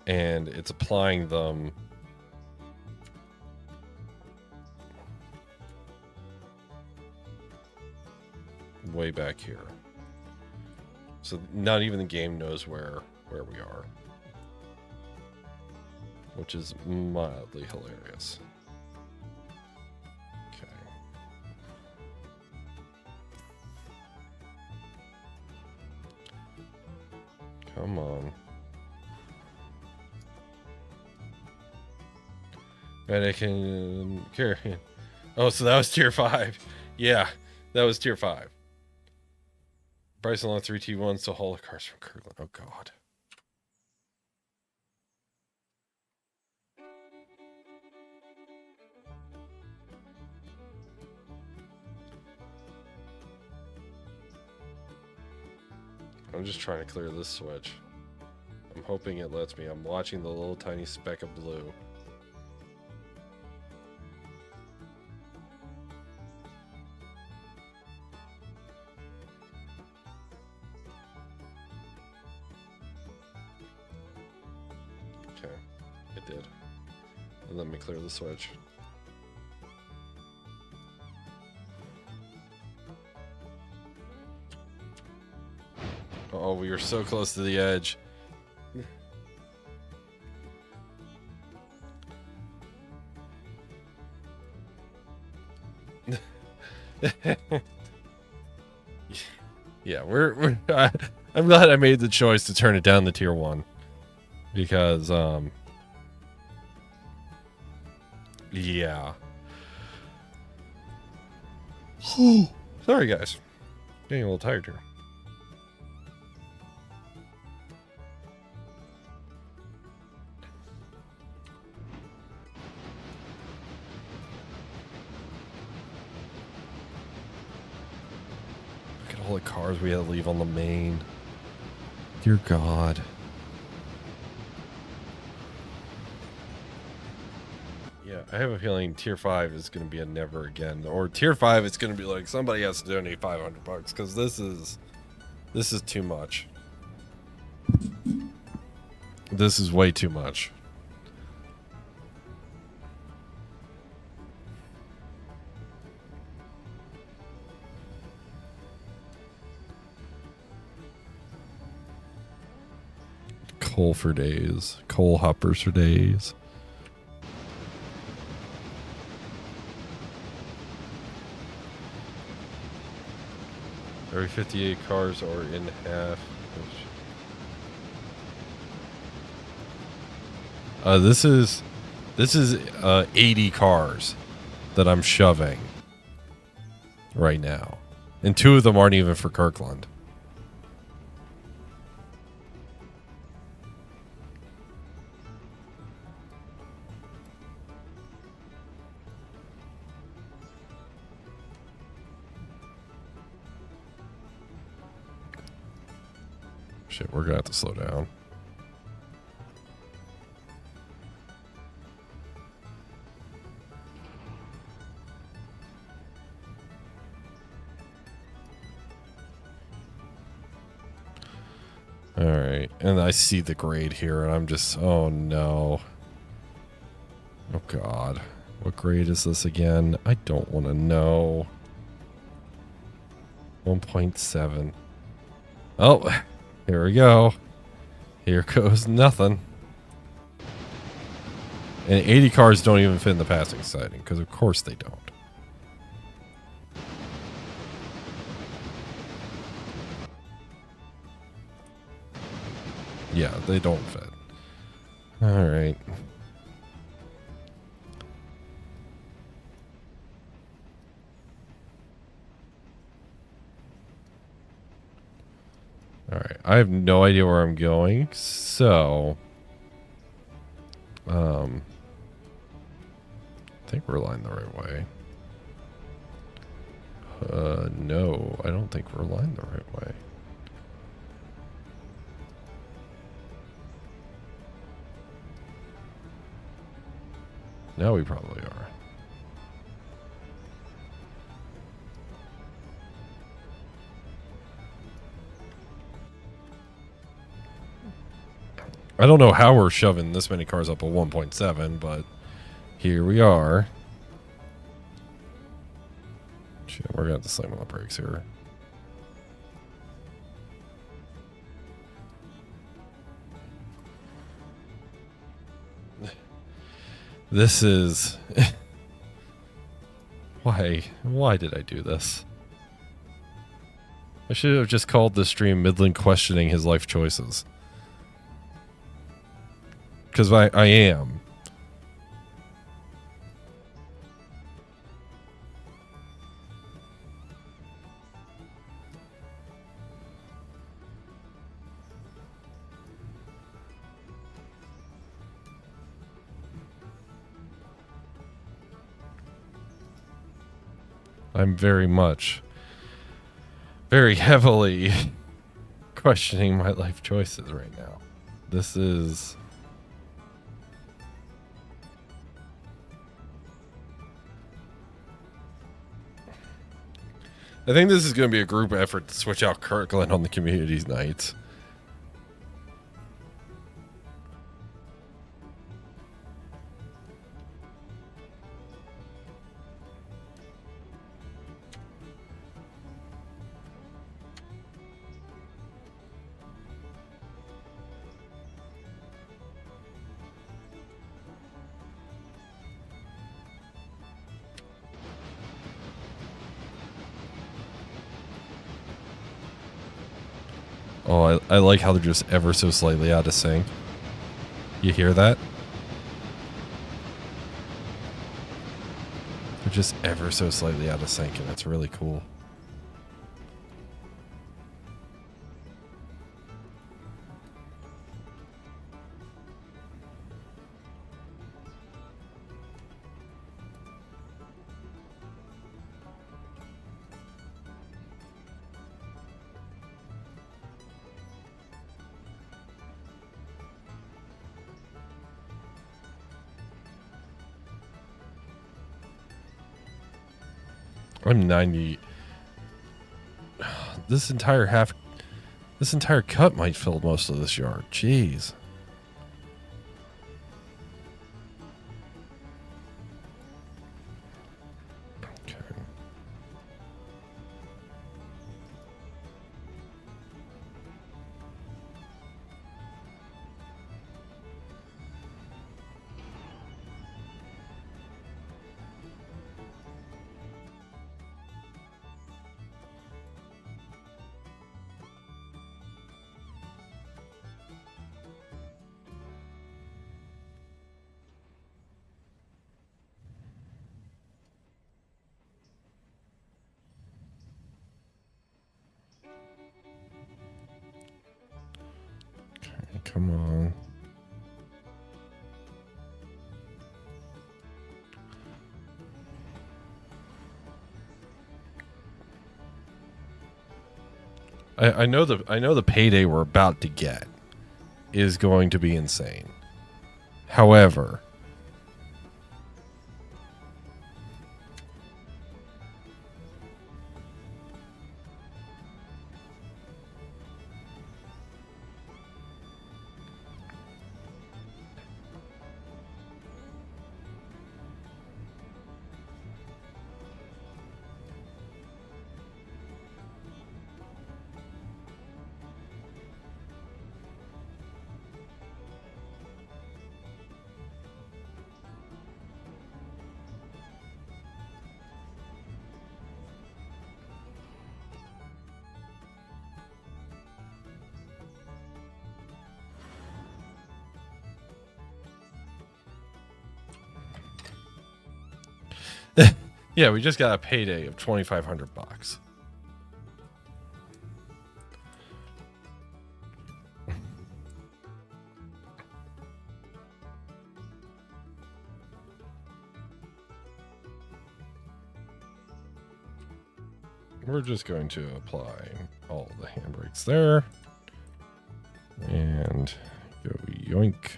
and it's applying them way back here. So not even the game knows where we are, which is mildly hilarious. Come on. Mannequin carry. Oh, so that was tier 5. Yeah, that was tier 5. Bryson on 3 T1s to haul the cars from Kirkland. Oh, God. I'm just trying to clear this switch. I'm hoping it lets me. I'm watching the little tiny speck of blue. Okay, it did. And let me clear the switch. Oh, we were so close to the edge. Yeah, we're I'm glad I made the choice to turn it down to tier 1 because yeah. Sorry guys. Getting a little tired here. at all the cars we had to leave on the main. Dear God. Yeah, I have a feeling Tier 5 is going to be a never again. Or Tier 5 is going to be like, somebody has to donate $500 because this is too much. This is way too much. Coal for days. Coal hoppers for days. Every 58 cars are in half. This is 80 cars that I'm shoving right now. And 2 of them aren't even for Kirkland. Shit, we're gonna have to slow down. Alright, and I see the grade here, and I'm just, oh no. Oh God. What grade is this again? I don't want to know. 1.7. Oh, here we go. Here goes nothing. And 80 cars don't even fit in the passing siding, because of course they don't. Yeah, they don't fit. Alright. Alright, I have no idea where I'm going, so... I think we're lined the right way. No, I don't think we're lined the right way. Now we probably are. I don't know how we're shoving this many cars up a 1.7, but here we are. Shit, we're gonna have to slam on the brakes here. This is... Why did I do this? I should have just called this stream Midland questioning his life choices. Because I am. I'm very much, very heavily questioning my life choices right now. This is... I think this is going to be a group effort to switch out Kirkland on the communities nights. Oh, I like how they're just ever so slightly out of sync. You hear that? They're just ever so slightly out of sync, and it's really cool. I'm 90. This entire cut might fill most of this yard. Jeez. Okay. Come on. I know the payday we're about to get is going to be insane. However, yeah, we just got a payday of $2,500. We're just going to apply all the handbrakes there and go yoink.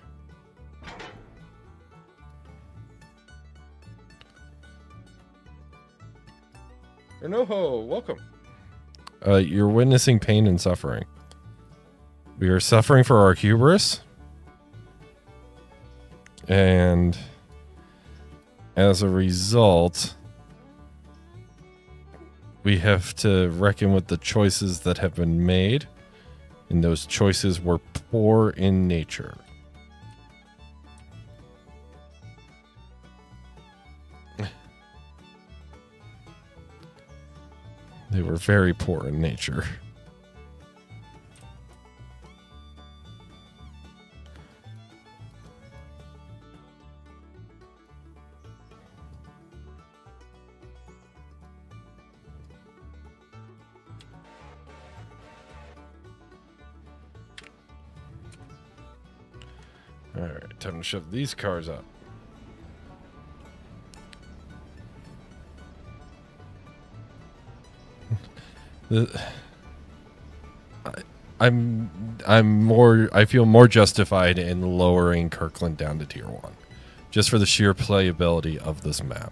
Renoho, welcome. You're witnessing pain and suffering. We are suffering for our hubris. And as a result, we have to reckon with the choices that have been made. And those choices were poor in nature. They were very poor in nature. All right, time to shove these cars up. I feel more justified in lowering Kirkland down to tier 1. Just for the sheer playability of this map.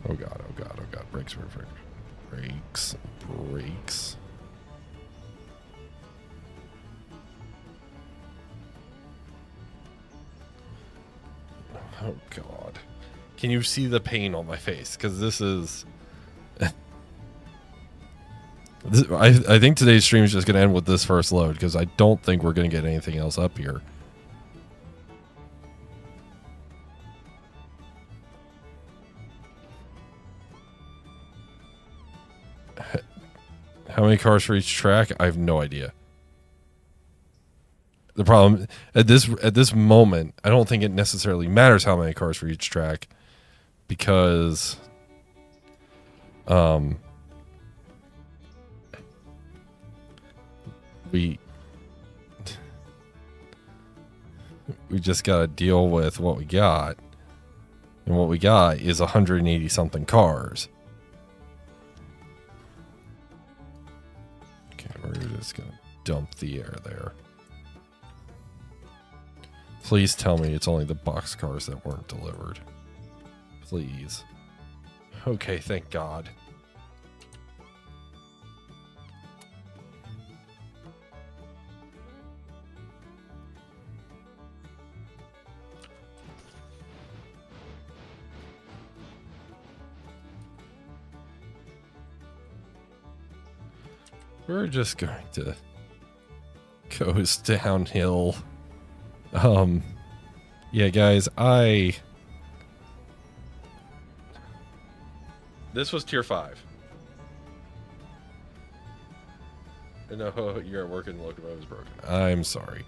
Oh god, oh god, oh god. Brakes. Oh god. Can you see the pain on my face? Because this is... I think today's stream is just going to end with this first load, because I don't think we're going to get anything else up here. How many cars for each track? I have no idea. The problem at this moment, I don't think it necessarily matters how many cars for each track, because we just got to deal with what we got, and what we got is 180 something cars. Okay, we're just gonna dump the air there. Please tell me it's only the box cars that weren't delivered. Please. Okay, thank God. We're just going to coast downhill. Yeah, guys, this was tier 5. No, you're working locomotives broken. I'm sorry.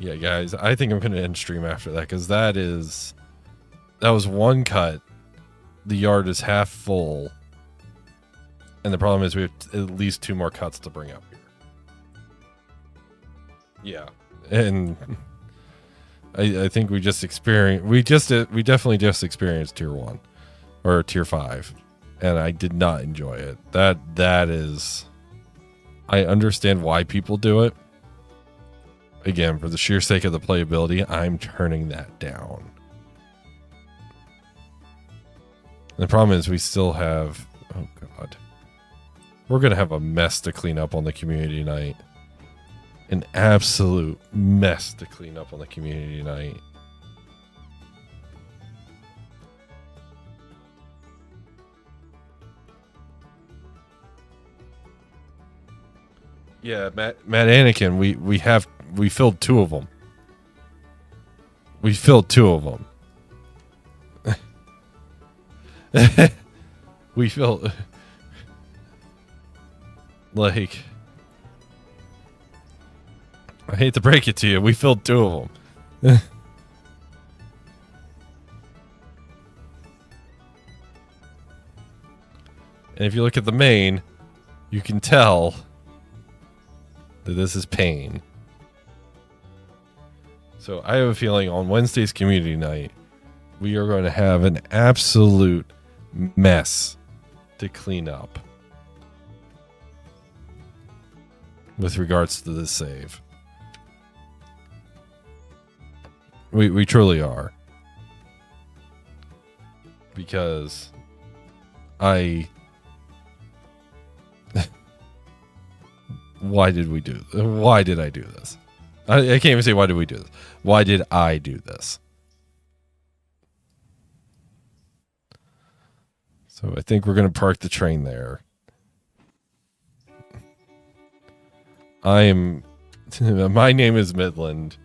Yeah, guys, I think I'm going to end stream after that because that was one cut. The yard is half full. And the problem is we have at least 2 more cuts to bring up here. Yeah. And I think we just experienced, we definitely just experienced tier 1 or tier 5. And I did not enjoy it. That is, I understand why people do it. Again, for the sheer sake of the playability, I'm turning that down. The problem is we still have... Oh, God. We're going to have a mess to clean up on the community night. An absolute mess to clean up on the community night. Yeah, Matt Anakin, we filled 2 of them. We filled 2 of them. We filled... Like... I hate to break it to you, we filled 2 of them. And if you look at the main, you can tell that this is pain. So I have a feeling on Wednesday's community night, we are going to have an absolute mess to clean up with regards to this save. We truly are. Because why did we do this? Why did I do this? I can't even say why did we do this. Why did I do this? So I think we're going to park the train there. My name is Midland.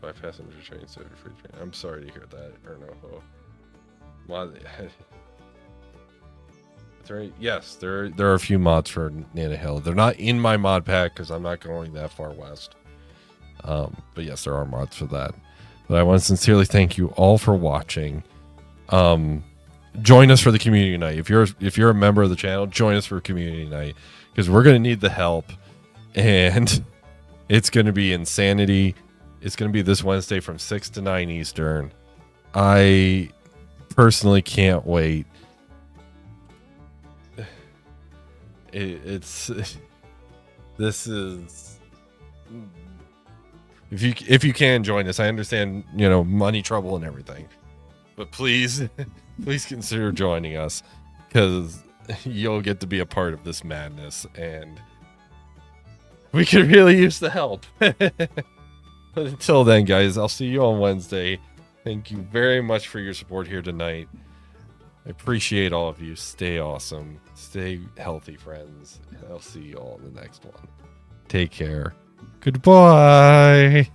By passenger train, so free train. I'm sorry to hear that, or no. Yes, there are a few mods for Nana Hill. They're not in my mod pack because I'm not going that far west. But yes, there are mods for that. But I want to sincerely thank you all for watching. Join us for the community night. If you're a member of the channel, join us for community night because we're going to need the help, and it's going to be insanity. It's going to be this Wednesday from 6 to 9 Eastern. I personally can't wait. This is... If you can join us, I understand, money trouble and everything. But please, please consider joining us because you'll get to be a part of this madness and we could really use the help. But until then, guys, I'll see you on Wednesday. Thank you very much for your support here tonight. I appreciate all of you. Stay awesome. Stay healthy, friends. And I'll see you all in the next one. Take care. Goodbye.